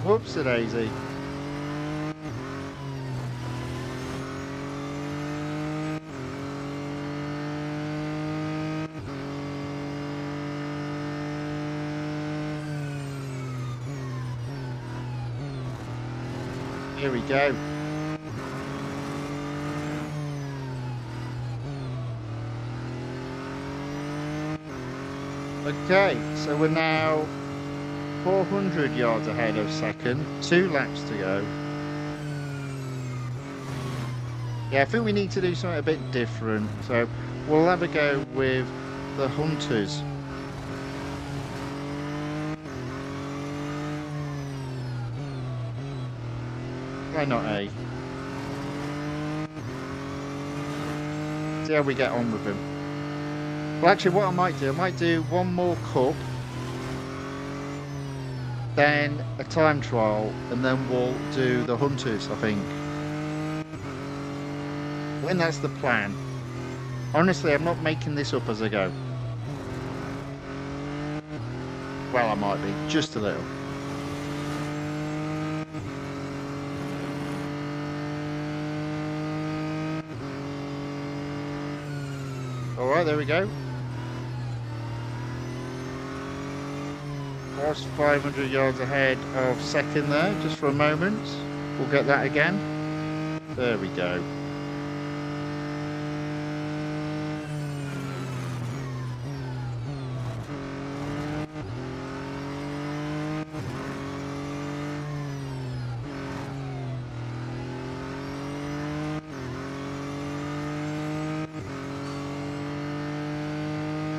Whoops a daisy. Here we go. Okay, so we're now 400 yards ahead of second, 2 laps to go. Yeah, I think we need to do something a bit different, so we'll have a go with the hunters. Why not A? See how we get on with him. Well, actually, what I might do one more cup, then a time trial, and then we'll do the hunters, I think. I think that's the plan. Honestly, I'm not making this up as I go. Well, I might be, just a little. All right, there we go. Was 500 yards ahead of second there, just for a moment. We'll get that again. There we go.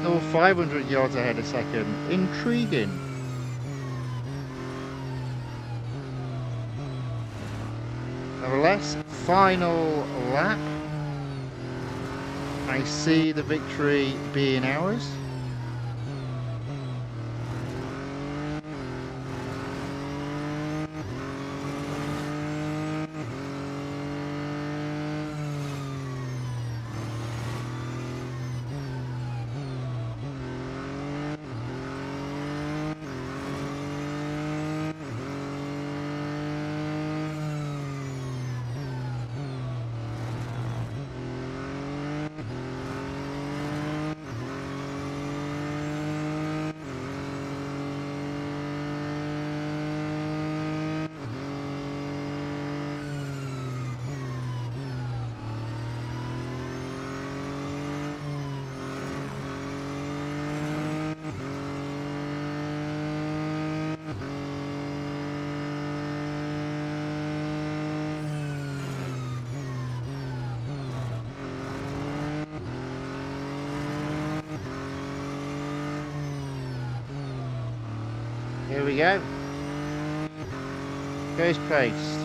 Oh, 500 yards ahead a second. Intriguing. Nevertheless, final lap. I see the victory being ours. Here we go. First place.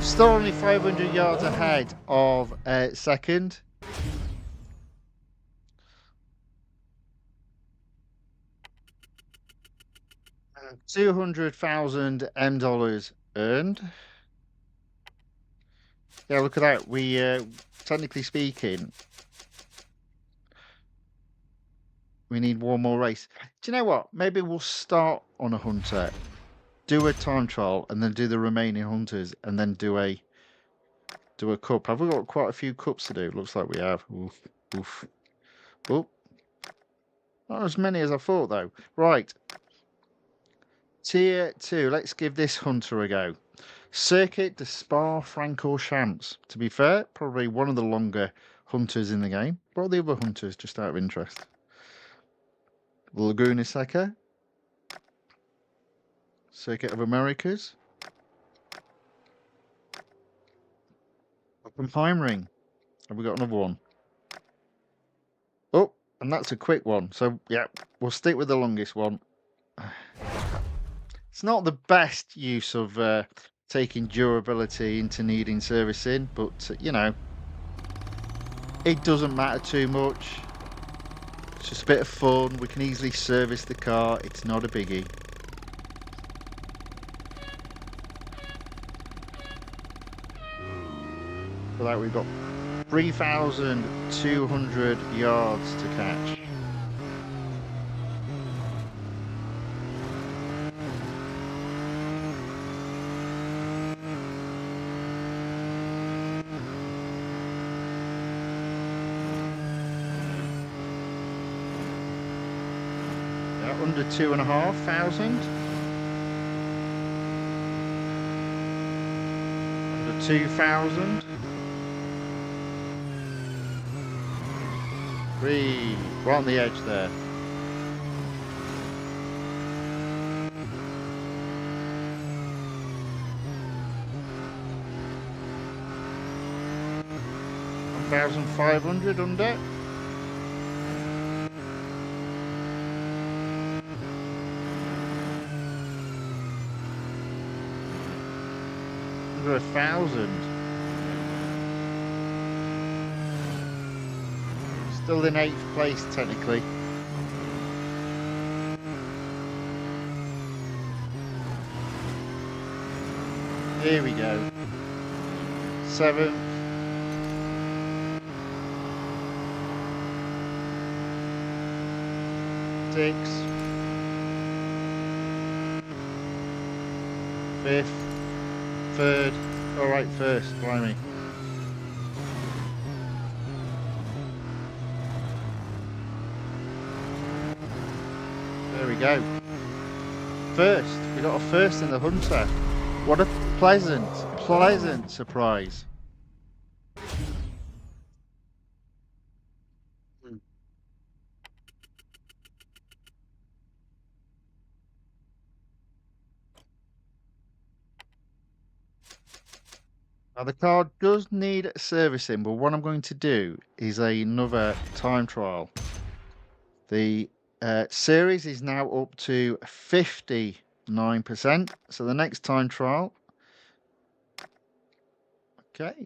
Still only 500 yards ahead of second. $200,000 earned. Yeah, look at that. We, technically speaking, we need one more race. Do you know what? Maybe we'll start on a hunter, do a time trial, and then do the remaining hunters, and then do a do a cup. Have we got quite a few cups to do? Looks like we have. Oof, oof. Oh, not as many as I thought, though. Right. Tier 2. Let's give this hunter a go. Circuit de Spa-Francorchamps. To be fair, probably one of the longer hunters in the game. What are the other hunters, just out of interest? Laguna Seca. Circuit of Americas. Oppenheimring. Have we got another one? Oh, and that's a quick one. So, yeah, we'll stick with the longest one. It's not the best use of taking durability into needing servicing, but, you know, it doesn't matter too much. It's just a bit of fun. We can easily service the car. It's not a biggie. For that, we've got 3,200 yards to catch. Yeah, under 2,500. Under 2,000. Right on the edge there. $1,500 under. Under 1,000. Still in 8th place, technically. Here we go. 7th. 6th. 5th. 3rd. All right, first. Blimey. There we go. First. We got a first in the Hunter. What a pleasant surprise. Now the car does need servicing, but what I'm going to do is another time trial. The series is now up to 59%. So the next time trial, okay,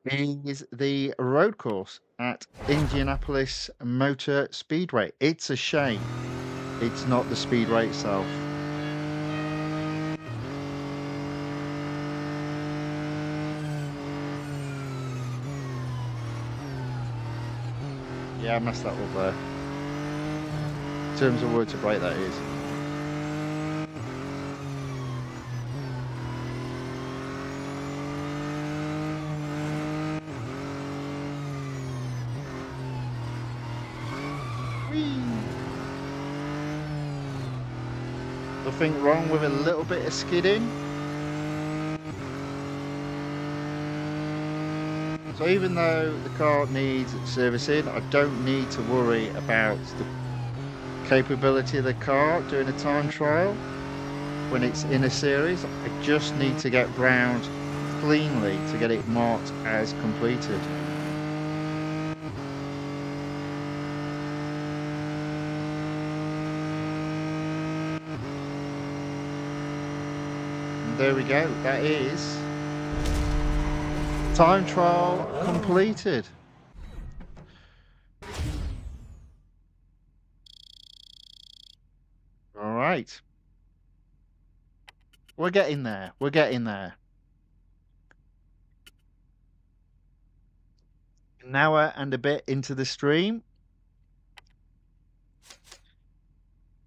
is the road course at Indianapolis Motor Speedway. It's a shame it's not the speedway itself. Yeah, I messed that up there. In terms of word to break, that is. Nothing wrong with a little bit of skidding. So even though the car needs servicing, I don't need to worry about the capability of the car doing a time trial when it's in a series. I just need to get round cleanly to get it marked as completed. And there we go. That is time trial completed. All right. We're getting there. We're getting there. An hour and a bit into the stream.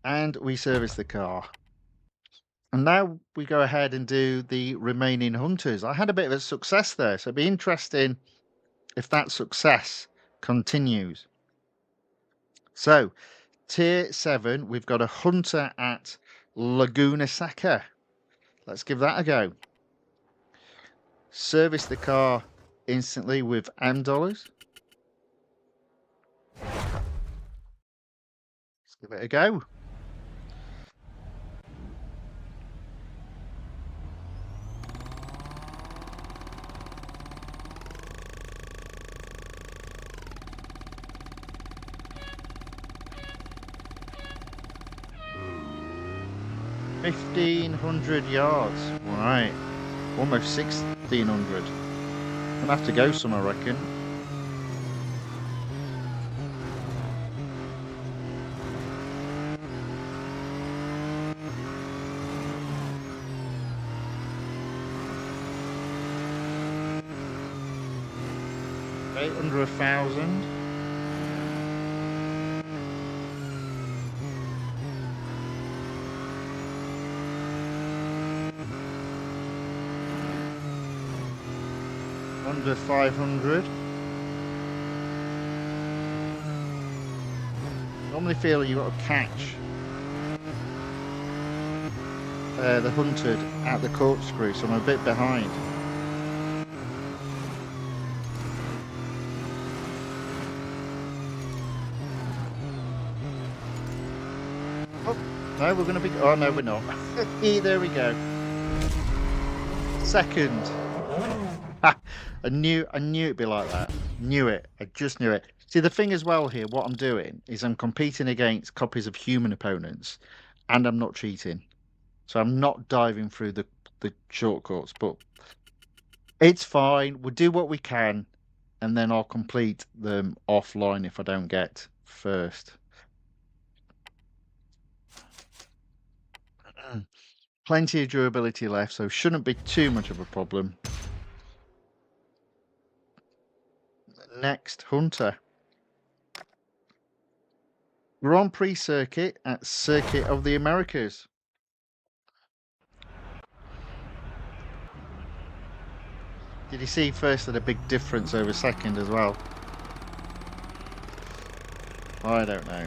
And we service the car. And now we go ahead and do the remaining hunters. I had a bit of a success there, so it'd be interesting if that success continues. So, tier 7, we've got a hunter at Laguna Seca. Let's give that a go. Service the car instantly with M dollars. Let's give it a go. $1,500 right, almost 1,600. Gonna have to go some, I reckon. Under 1,000. Under 500. Normally feel you've got to catch the hunted at the corkscrew, so I'm a bit behind. Oh, no, we're going to be... Oh, no, we're not. There we go. Second. I knew it'd be like that. Knew it. I just knew it. See, the thing as well here, what I'm doing is I'm competing against copies of human opponents, and I'm not cheating. So I'm not diving through the shortcuts, but it's fine. We'll do what we can, and then I'll complete them offline if I don't get first. Plenty of durability left, so shouldn't be too much of a problem. Next, Hunter. Grand Prix circuit at Circuit of the Americas. Did you see first that a big difference over second as well? I don't know.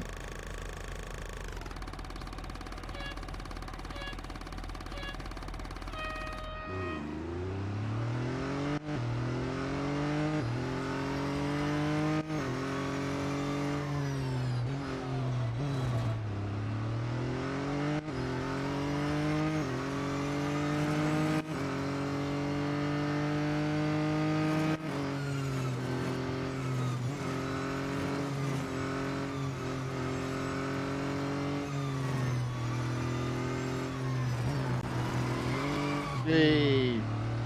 Gee,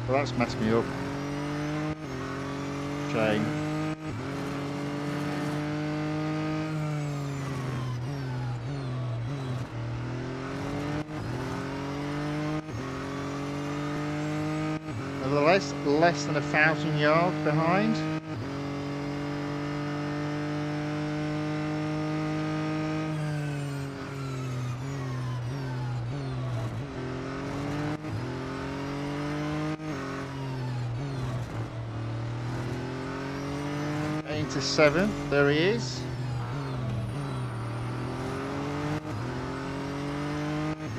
well, that's messed me up. Shame. Nevertheless, less than 1,000 yards behind. Into 7th, there he is.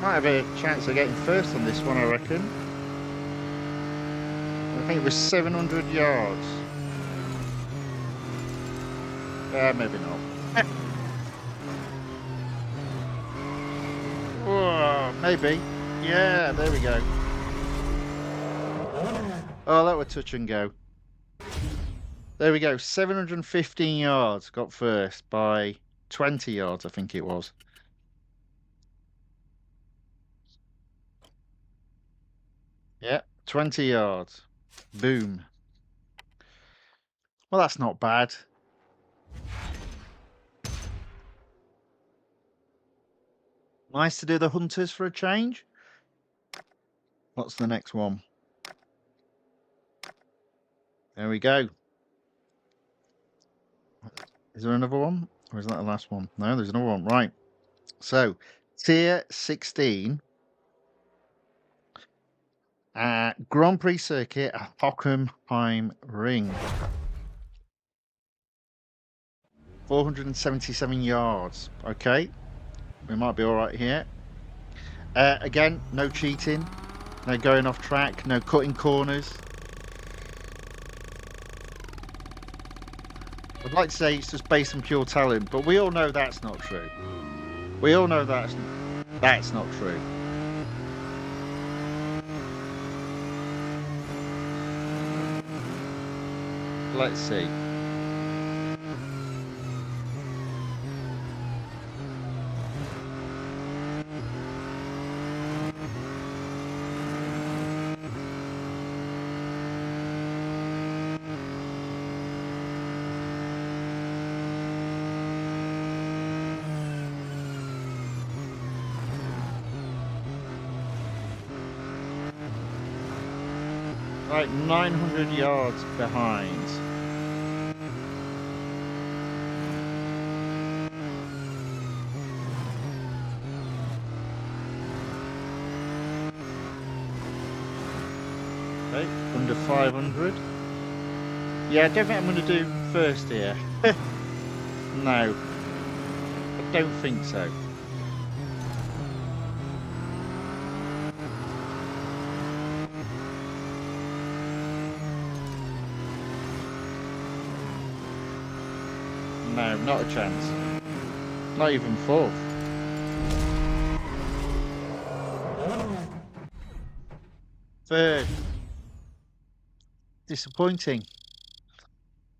Might have a chance of getting first on this one, I reckon. I think it was 700 yards. Maybe not. Whoa, maybe. Yeah, there we go. Oh, that was touch and go. There we go, 715 yards got first by 20 yards, I think it was. Yeah, 20 yards. Boom. Well, that's not bad. Nice to do the hunters for a change. What's the next one? There we go. Is there another one? Or is that the last one? No, there's another one. Right. So, tier 16. Grand Prix circuit at Hockenheim Ring. 477 yards. Okay, we might be all right here. Again, no cheating, no going off track, no cutting corners. I'd like to say it's just based on pure talent, but we all know that's not true. We all know that's not true. Let's see. Right, 900 yards behind. Okay, under 500. Yeah, I don't think I'm going to do first here. No, I don't think so. No, not a chance. Not even fourth. Third. Disappointing.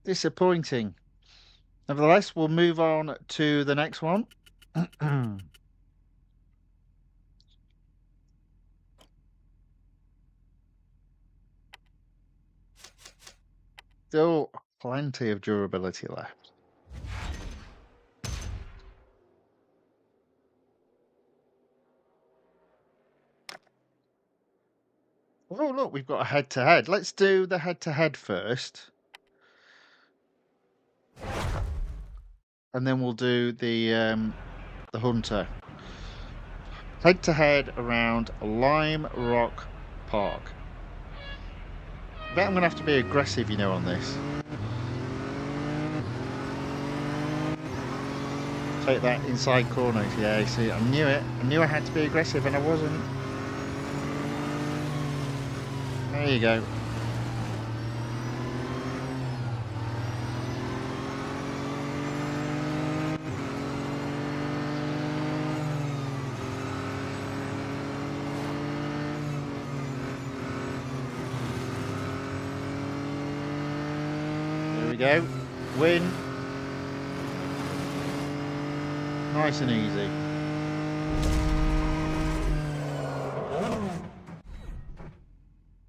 Disappointing. Nevertheless, we'll move on to the next one. Still plenty of durability left. Oh, look, we've got a head-to-head. Let's do the head-to-head first. And then we'll do the Hunter. Head-to-head around Lime Rock Park. I bet I'm going to have to be aggressive, you know, on this. Take that inside corner. Yeah, you see, I knew it. I knew I had to be aggressive and I wasn't. There you go. There we go. Win. Nice and easy.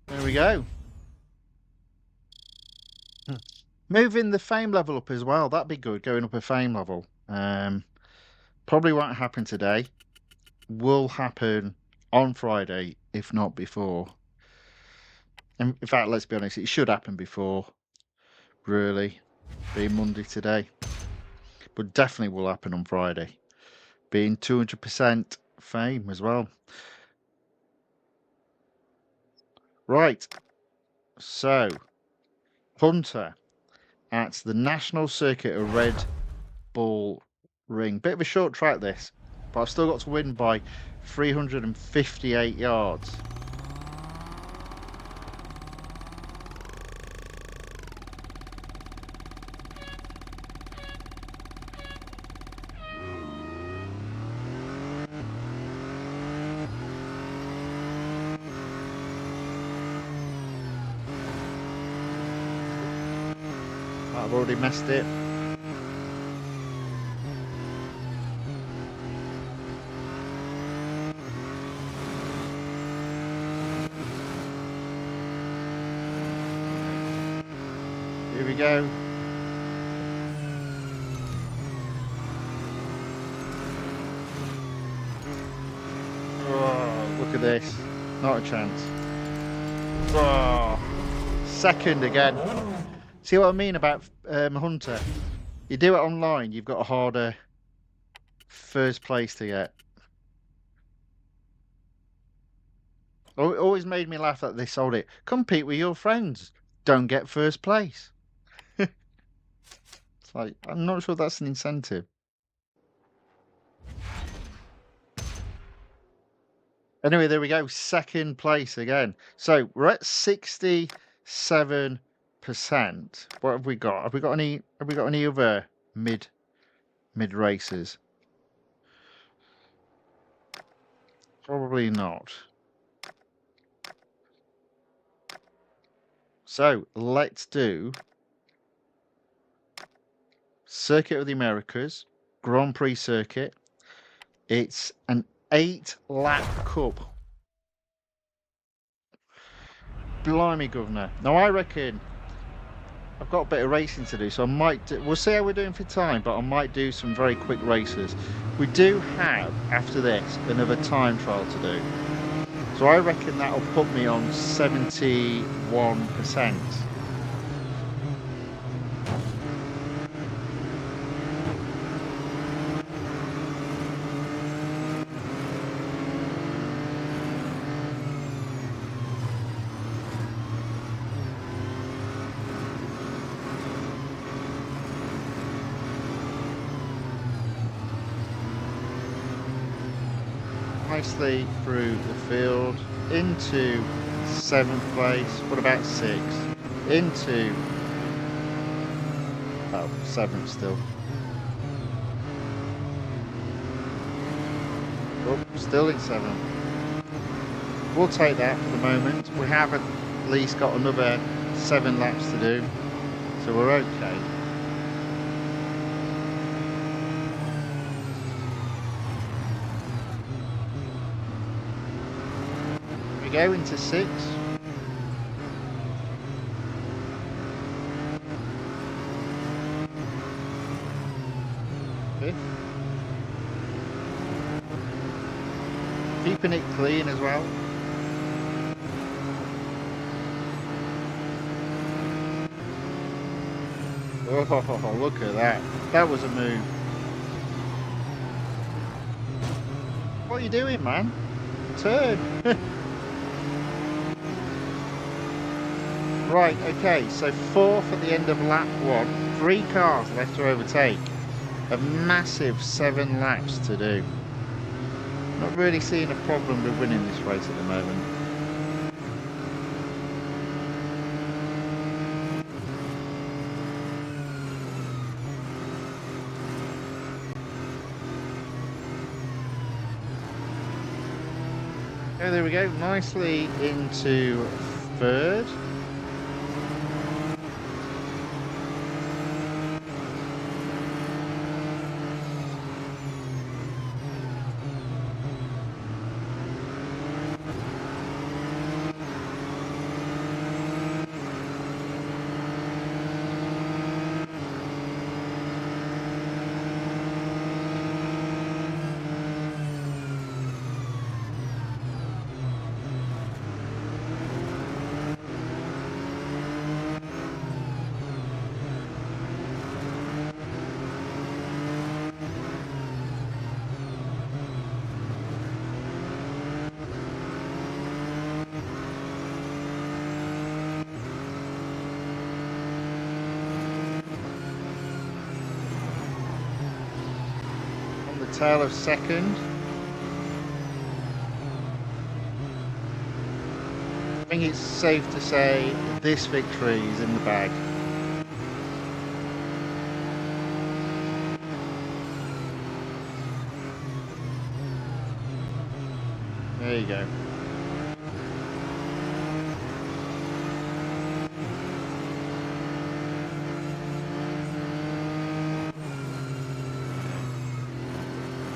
There we go. Moving the fame level up as well. That'd be good, going up a fame level. Probably won't happen today. Will happen on Friday, if not before. In fact, let's be honest, it should happen before, really, being Monday today. But definitely will happen on Friday, being 200% fame as well. Right, so Hunter at the National Circuit of Red Bull Ring. Bit of a short track this, but I've still got to win by 358 yards. I've already messed it. Here we go. Oh, look at this. Not a chance. Oh, second again. See what I mean about Hunter? You do it online, you've got a harder first place to get. It always made me laugh that they sold it. Compete with your friends. Don't get first place. It's like, I'm not sure that's an incentive. Anyway, there we go. Second place again. So we're at 67%. What have we got? Have we got any other mid races? Probably not. So let's do Circuit of the Americas, Grand Prix circuit. It's an 8-lap cup. Blimey, governor. Now I reckon I've got a bit of racing to do, so I might do, we'll see how we're doing for time, but I might do some very quick races. We do have, after this, another time trial to do. So I reckon that'll put me on 71%. Nicely through the field, into 7th place, what about 6th, into 7th still. Oh, still in 7th. We'll take that for the moment. We have at least got another 7 laps to do, so we're okay. We go into 6. Fifth. Keeping it clean as well. Oh, look at that. That was a move. What are you doing, man? Turn. Right, okay, so 4th at the end of lap 1. 3 cars left to overtake. A massive 7 laps to do. Not really seeing a problem with winning this race at the moment. Oh, there we go, nicely into 3rd. Tail of 2nd. I think it's safe to say this victory is in the bag. There you go.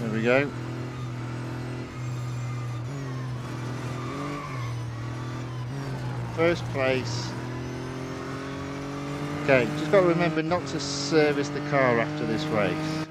There we go. First place. Okay, just got to remember not to service the car after this race.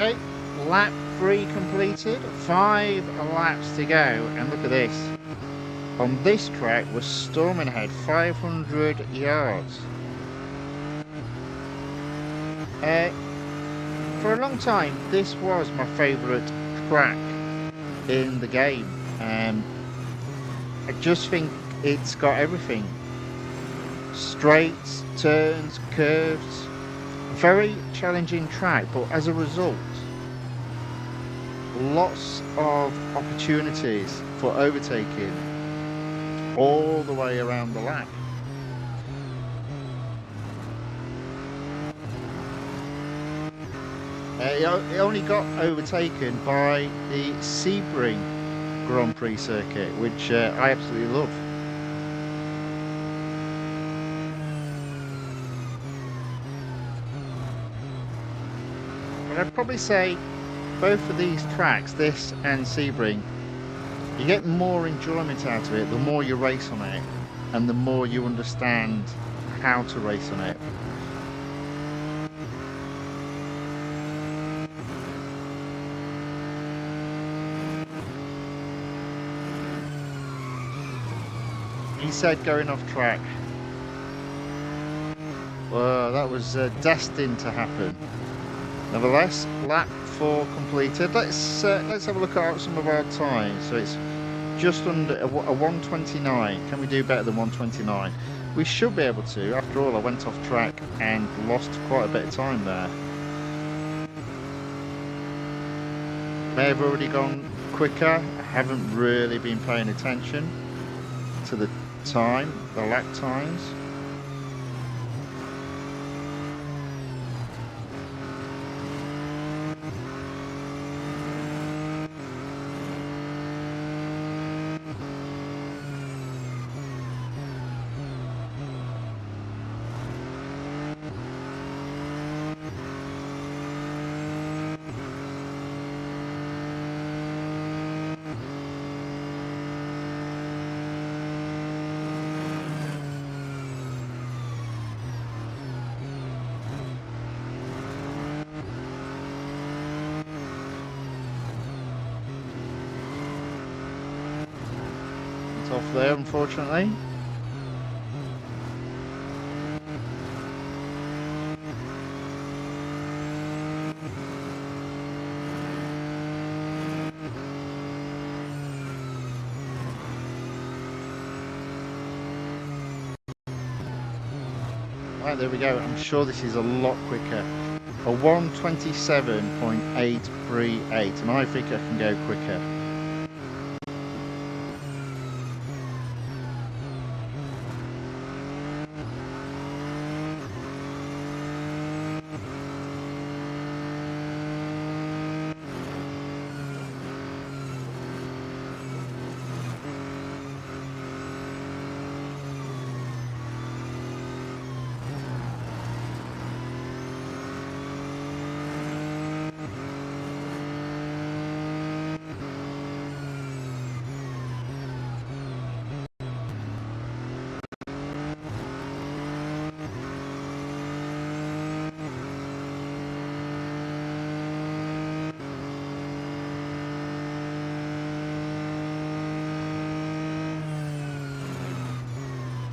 Okay, lap 3 completed, 5 laps to go, and look at this. On this track, we're storming ahead 500 yards. For a long time, this was my favourite track in the game. I just think it's got everything. Straights, turns, curves. Very challenging track, but as a result, lots of opportunities for overtaking all the way around the lap. It only got overtaken by the Sebring Grand Prix circuit, which I absolutely love. But I'd probably say both of these tracks, this and Sebring, you get more enjoyment out of it the more you race on it and the more you understand how to race on it. He said going off track. Well, that was destined to happen. Nevertheless, lap 4 completed. Let's have a look at some of our times. So it's just under a 1:29. Can we do better than 1:29? We should be able to. After all, I went off track and lost quite a bit of time there. May have already gone quicker. I haven't really been paying attention to the time, the lap times. Off there, unfortunately. Right, there we go. I'm sure this is a lot quicker. A 1:27.838, and I think I can go quicker.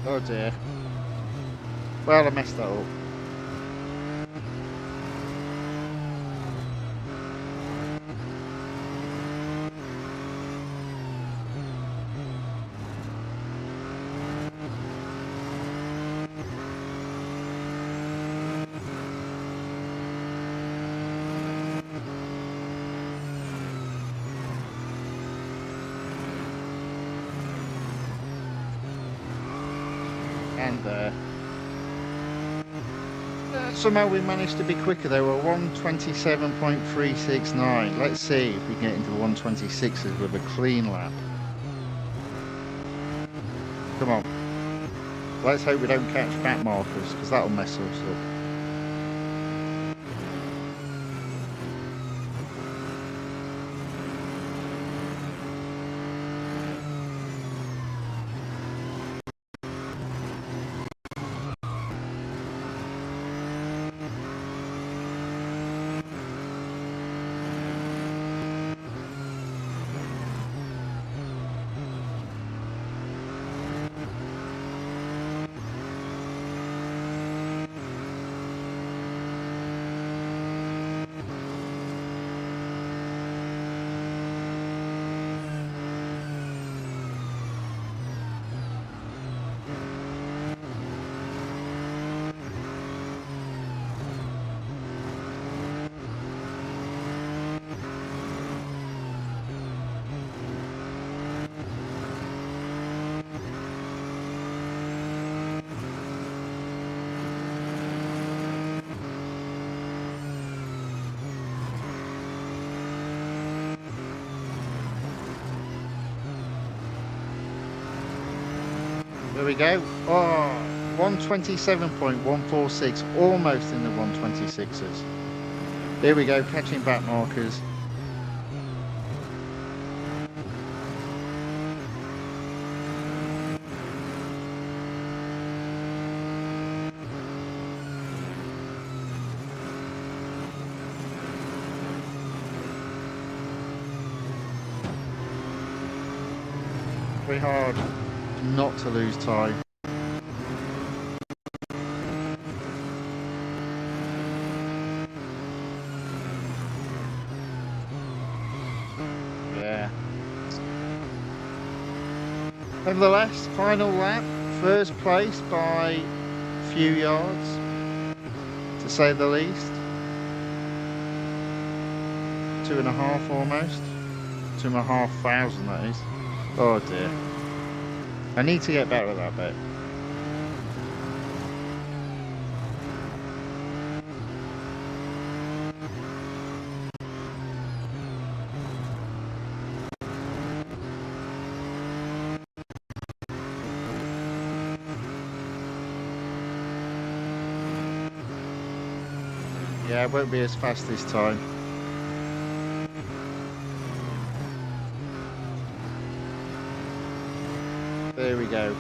Oh dear. Well, I messed that up. And somehow we managed to be quicker. They were 1:27.369. Let's see if we can get into the 1:26s with a clean lap. Come on. Let's hope we don't catch back markers, because that'll mess us up. There we go. Oh, 127.146, almost in the 126s. Here we go, catching back markers. Very hard not to lose time. Yeah. Nevertheless, final lap, first place by a few yards, to say the least. 2.5 almost. 2,500, that is. Oh dear. I need to get better at that bit. Yeah, it won't be as fast this time. There we go.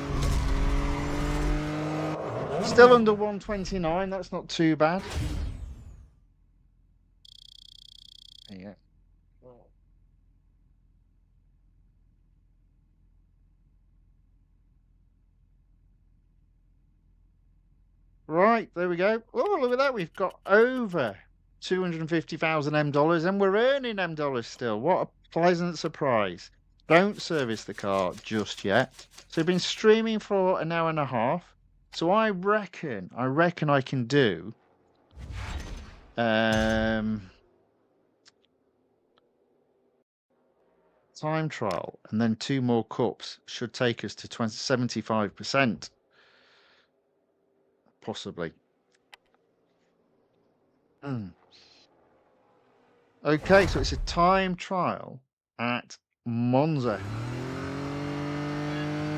Still under 129, that's not too bad. There you go. Right, there we go. Oh, look at that. We've got over 250,000 M dollars and we're earning M dollars still. What a pleasant surprise. Don't service the car just yet. So we've been streaming for an hour and a half. So I reckon I can do time trial and then 2 more cups should take us to 75%. Possibly. Okay, so it's a time trial at Monza.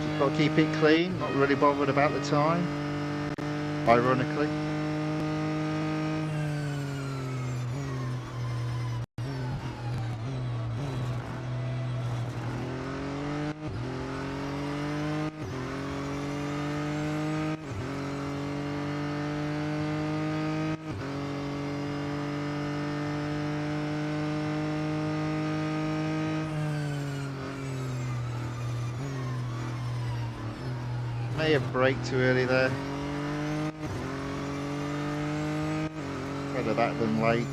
Just got to keep it clean, not really bothered about the time, ironically. May have braked too early there. Better that than late.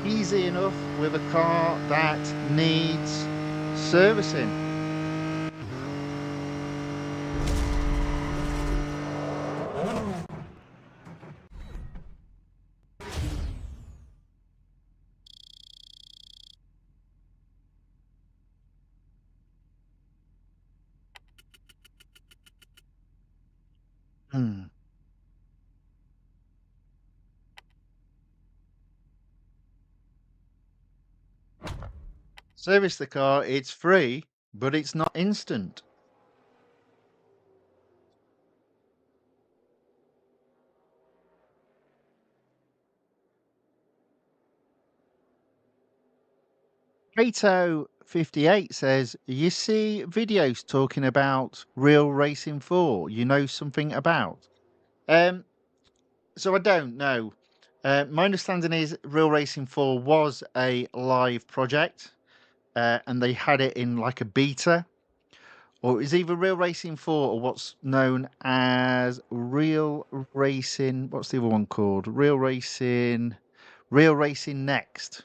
Easy enough with a car that needs servicing. Service the car, it's free, but it's not instant. Kato58 says, you see videos talking about Real Racing 4, you know something about? So I don't know. My understanding is Real Racing 4 was a live project, and they had it in like a beta. or it's either Real Racing 4 or what's known as Real Racing. What's the other one called? Real Racing Next.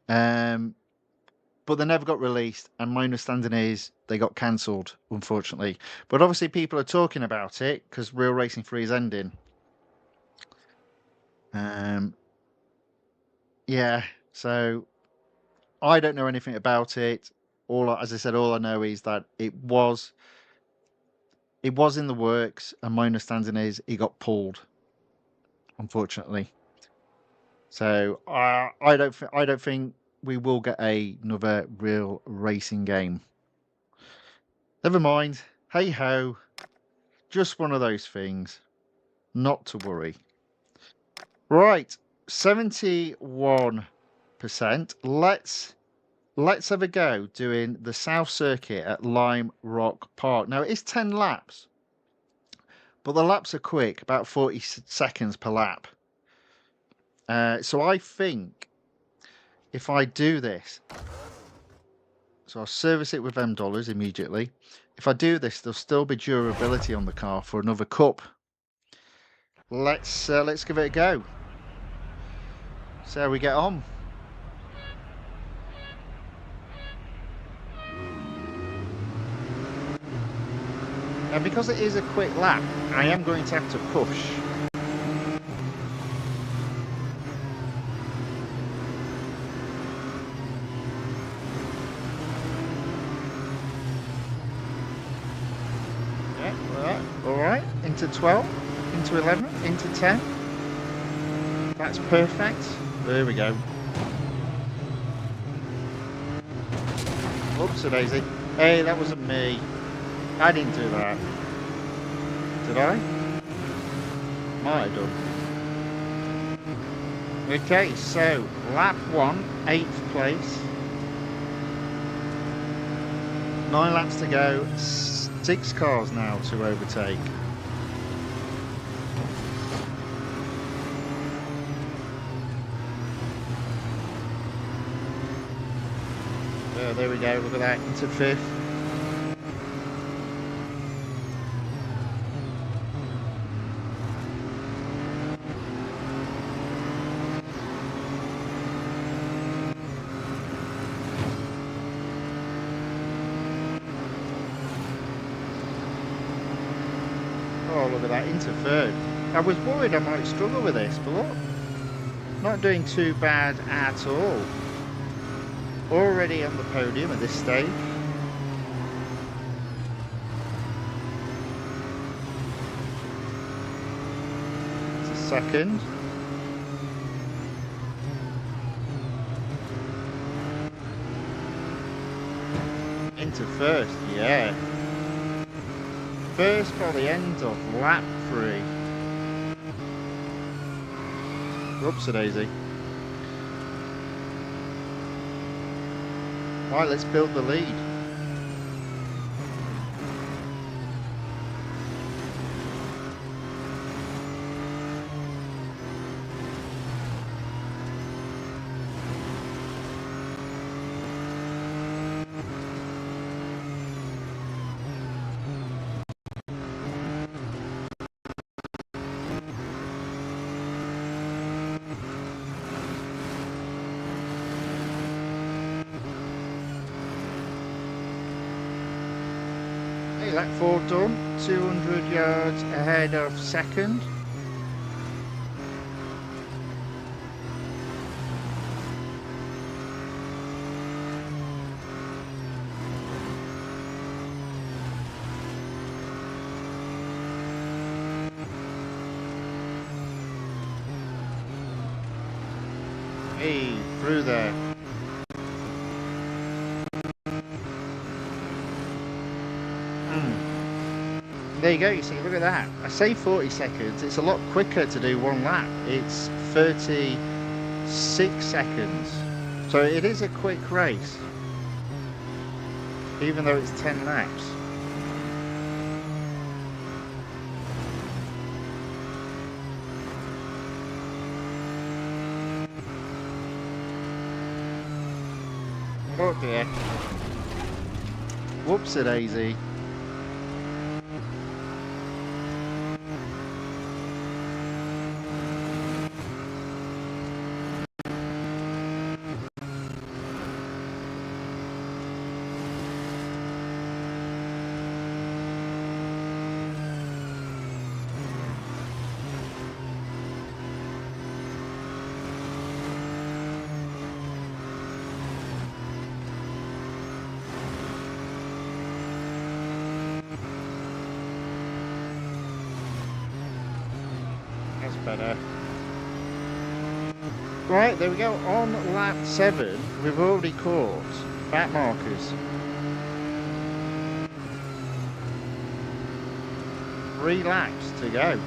But they never got released, and my understanding is they got cancelled, unfortunately. But obviously, people are talking about it because Real Racing 3 is ending. Yeah, so I don't know anything about it. As I said, all I know is that it was in the works, and my understanding is it got pulled, unfortunately. So I don't think we will get another Real Racing game. Never mind. Hey ho, just one of those things. Not to worry. Right, 71%. Let's have a go doing the South Circuit at Lime Rock Park. Now, it is 10 laps, but the laps are quick, about 40 seconds per lap. So I think if I do this, so I'll service it with them dollars immediately. If I do this, there'll still be durability on the car for another cup. Let's give it a go. See how we get on. Now, because it is a quick lap, I am going to have to push. Yeah, all right. Into 12, into 11, into 10. That's perfect. There we go. Oopsie daisy. Hey, that wasn't me. I didn't do that. Did I? Might have done. Okay, so lap 1, 8th place. 9 laps to go. 6 cars now to overtake. There we go. Look at that. Into 5th. Oh, look at that, into 3rd. I was worried I might struggle with this, but look, not doing too bad at all. Already on the podium at this stage. It's a 2nd. Into 1st, yeah. 1st by the end of lap 3. Oopsie daisy. Right, let's build the lead. Lap 4 done, 200 yards ahead of 2nd. Hey, through there. There you go, you see, look at that. I say 40 seconds, it's a lot quicker to do one lap. It's 36 seconds. So it is a quick race, even though it's 10 laps. Oh dear. Whoopsie daisy. better. Right, there we go. On lap 7, we've already caught back markers. 3 laps to go.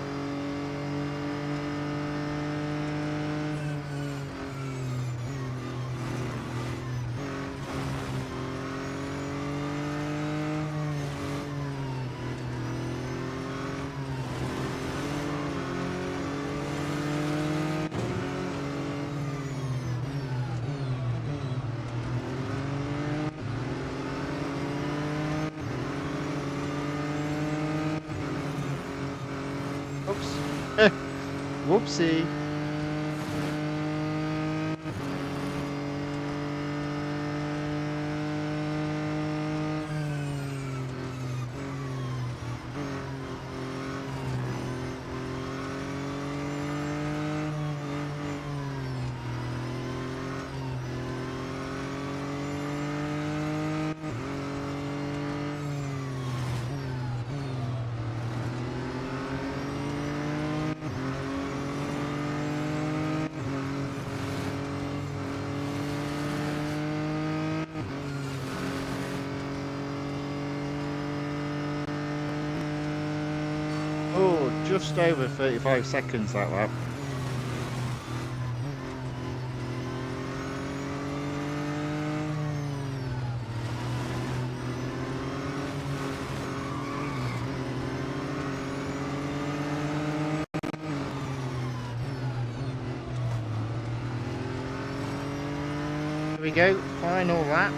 Oops. Whoopsie. Oh, just over 35 seconds that lap. Here we go, final lap.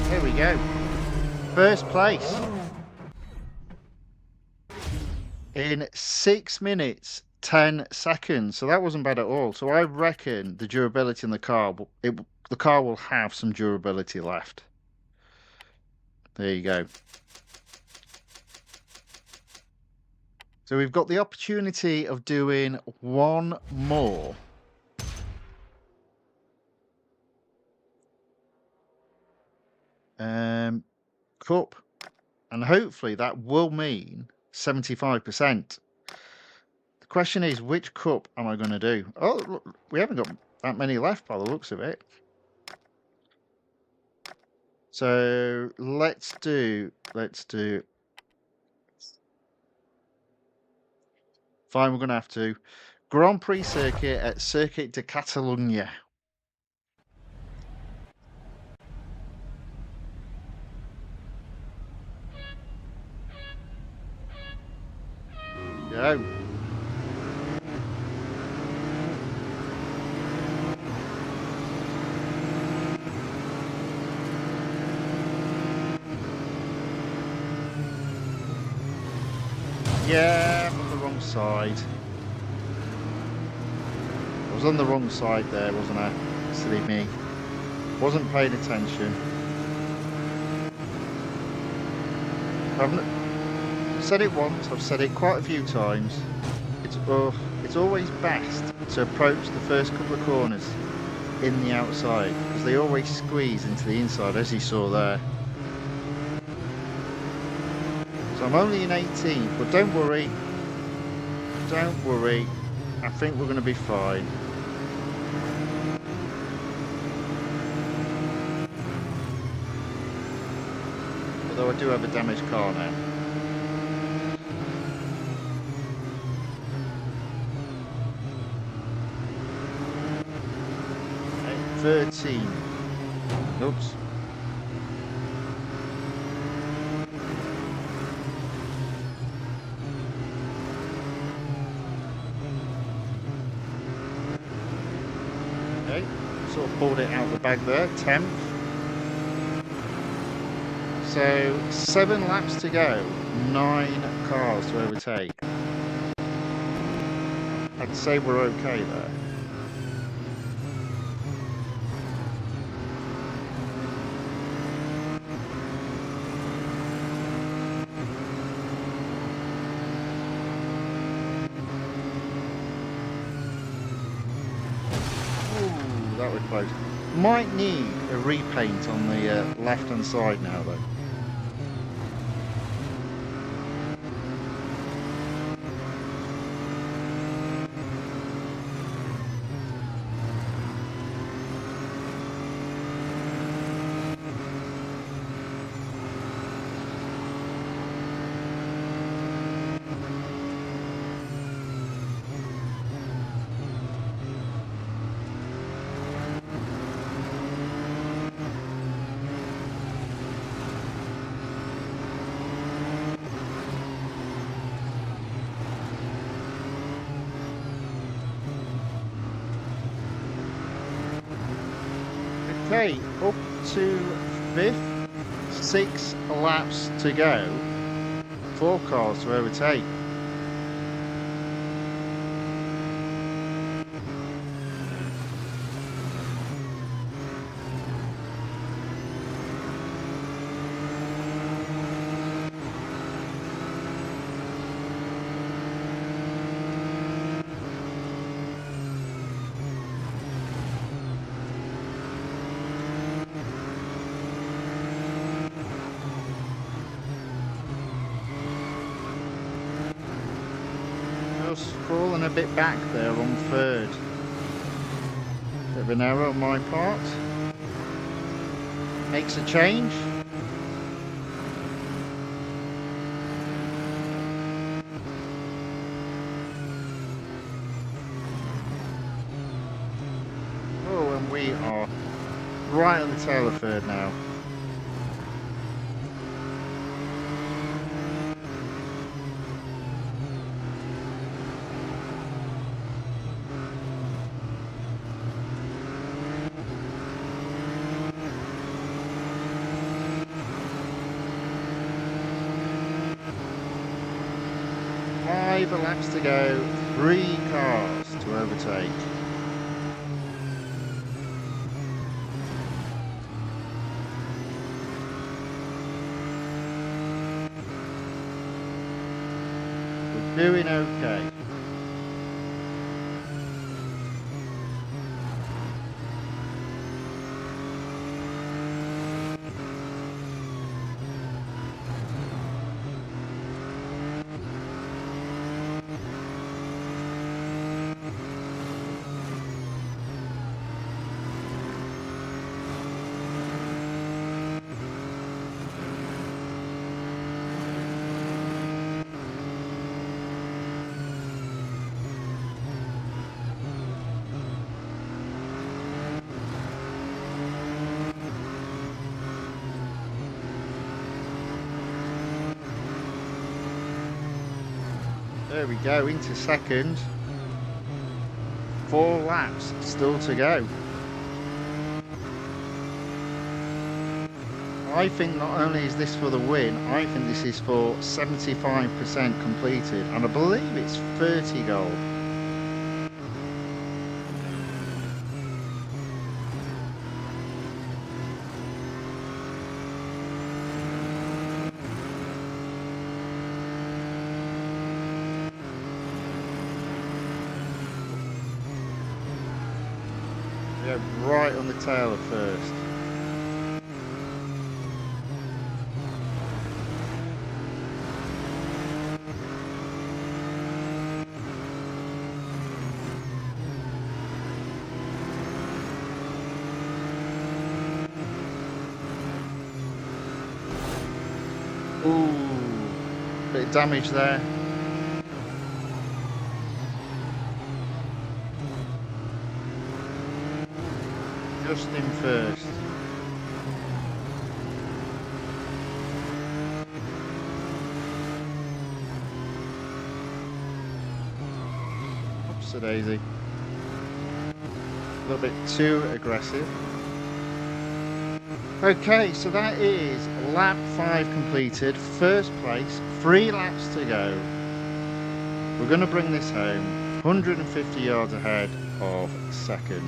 Here we go. First place. In 6 minutes, 10 seconds. So that wasn't bad at all. So I reckon the durability in the car, the car will have some durability left. There you go. So we've got the opportunity of doing one more. Cup, and hopefully that will mean 75%. The question is, which cup am I going to do? Oh, look, we haven't got that many left by the looks of it. So let's do fine, we're going to have to Grand Prix circuit at Circuit de Catalunya. Go. Yeah, I'm on the wrong side. I was on the wrong side there, wasn't I? Silly me. Wasn't paying attention. I've said it once, I've said it quite a few times. It's always best to approach the first couple of corners in the outside, because they always squeeze into the inside, as you saw there. So I'm only in 18th, but don't worry. Don't worry. I think we're going to be fine. Although I do have a damaged car now. Okay, 13. Oops. Okay, sort of pulled it out of the bag there, 10th. So 7 laps to go, 9 cars to overtake. I'd say we're okay there. Ooh, That was close. Might need a repaint on the left-hand side now, though. Okay, up to 5th, 6 laps to go. 4 cars to overtake. Just falling a bit back there on 3rd. Bit of an error on my part. Makes a change. Oh, and we are right on the tail of 3rd now. Five laps to go, 3 cars to overtake. We're doing okay. There we go, into 2nd. 4 laps still to go. I think not only is this for the win, I think this is for 75% completed, and I believe it's 30 gold. Yeah, right on the tail of 1st. Ooh, bit of damage there. Just in 1st. Oops, a daisy. A little bit too aggressive. Okay, so that is lap 5 completed, 1st place, 3 laps to go. We're going to bring this home, 150 yards ahead of 2nd.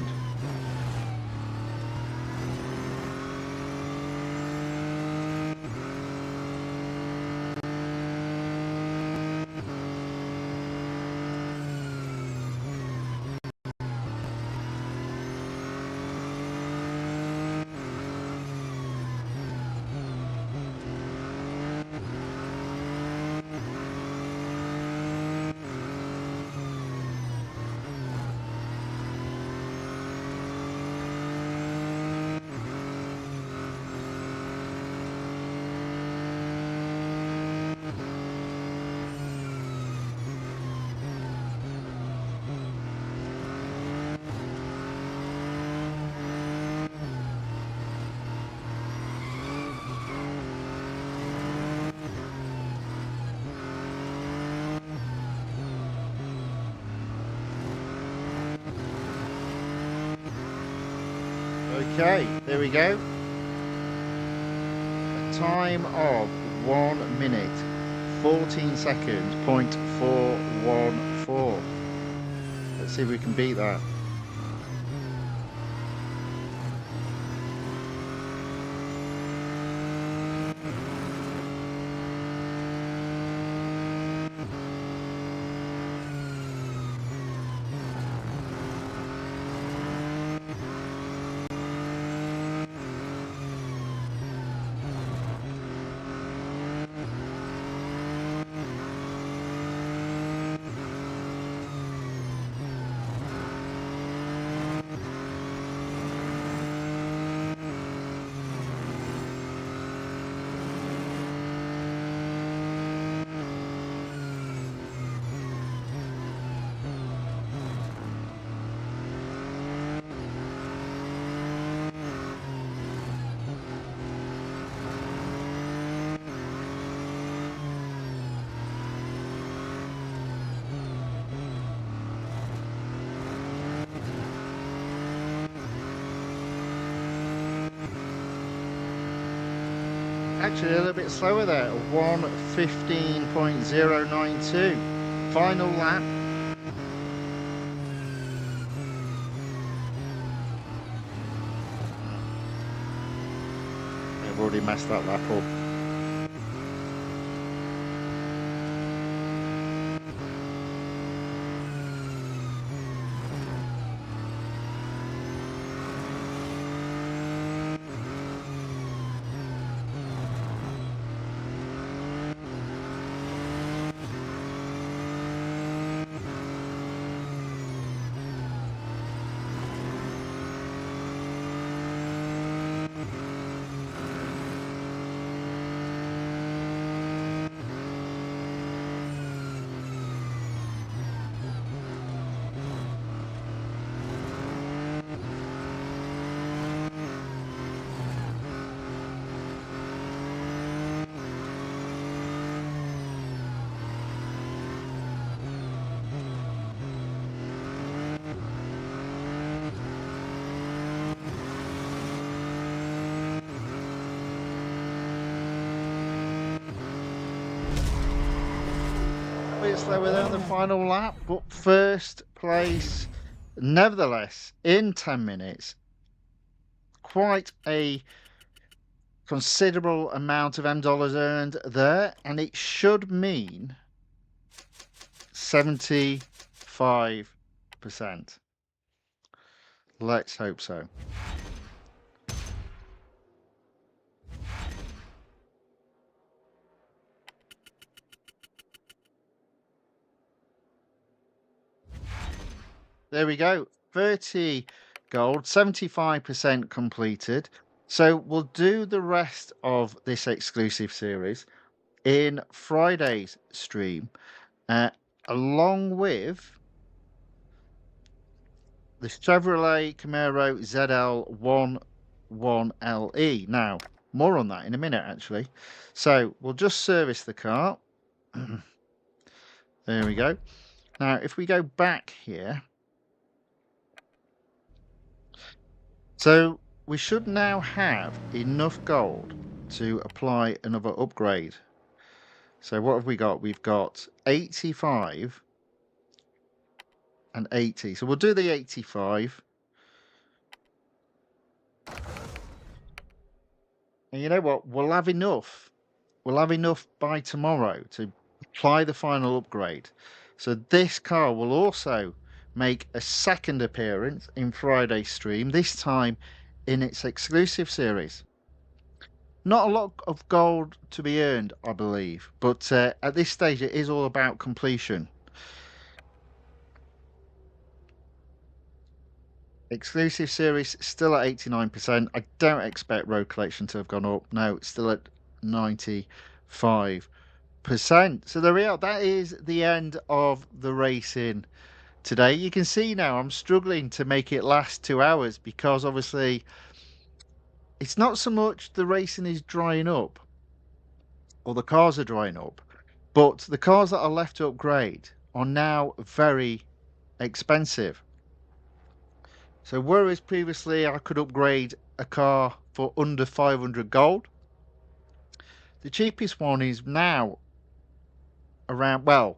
Okay, there we go. A time of 1 minute, 14 seconds, 0.414. Let's see if we can beat that. Actually, a little bit slower there, 1:15.092. Final lap. I've already messed that lap up. Bit slower than the final lap, but first place, nevertheless, in 10 minutes. Quite a considerable amount of M dollars earned there, and it should mean 75%. Let's hope so. There we go. 30 gold, 75% completed. So we'll do the rest of this exclusive series in Friday's stream, along with the Chevrolet Camaro ZL11LE. Now, more on that in a minute, actually. So we'll just service the car. There we go. Now, if we go back here, so we should now have enough gold to apply another upgrade. So what have we got? We've got 85 and 80. So we'll do the 85. And you know what? We'll have enough. We'll have enough by tomorrow to apply the final upgrade. So this car will also make a second appearance in Friday's stream, this time in its exclusive series. Not a lot of gold to be earned, I believe, but at this stage it is all about completion. Exclusive series still at 89%. I don't expect road collection to have gone up. No, it's still at 95%. So there we are. That is the end of the racing today. You can see now I'm struggling to make it last 2 hours because obviously it's not so much the racing is drying up or the cars are drying up, but the cars that are left to upgrade are now very expensive. So whereas previously I could upgrade a car for under 500 gold, the cheapest one is now around, well,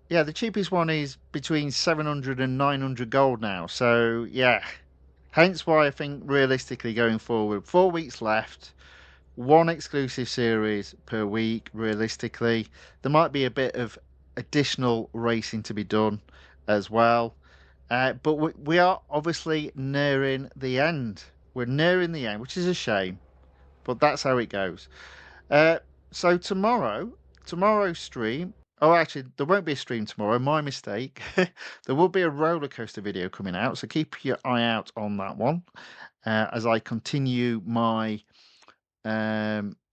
yeah, the cheapest one is between 700 and 900 gold now. So yeah, hence why I think realistically going forward, 4 weeks left, one exclusive series per week. Realistically, there might be a bit of additional racing to be done as well. But we are obviously nearing the end. We're nearing the end, which is a shame, but that's how it goes. Uh, so tomorrow's stream. Oh, actually, there won't be a stream tomorrow. My mistake. There will be a roller coaster video coming out, so keep your eye out on that one as I continue my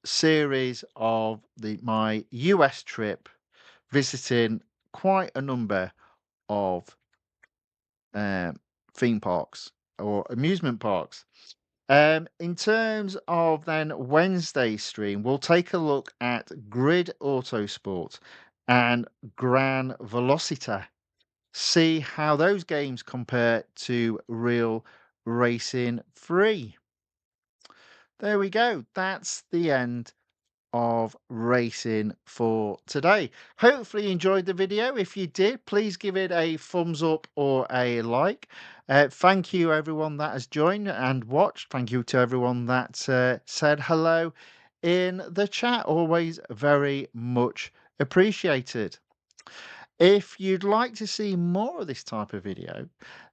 series of my US trip, visiting quite a number of um, theme parks or amusement parks. In terms of then Wednesday stream, we'll take a look at Grid Autosport and Gran Velocita. See how those games compare to Real Racing 3. There we go. That's the end of racing for today. Hopefully you enjoyed the video. If you did, please give it a thumbs up or a like. Thank you everyone that has joined and watched. Thank you to everyone that said hello in the chat. Always very much appreciated. If you'd like to see more of this type of video,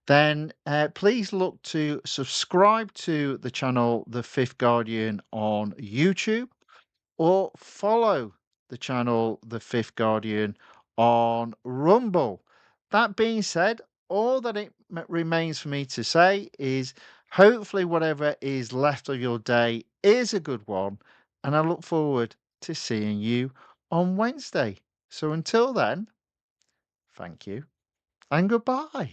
then please look to subscribe to the channel The Fifth Guardian on YouTube, or follow the channel The Fifth Guardian on Rumble. That being said, all that it remains for me to say is hopefully whatever is left of your day is a good one, and I look forward to seeing you on Wednesday. So until then, thank you and goodbye.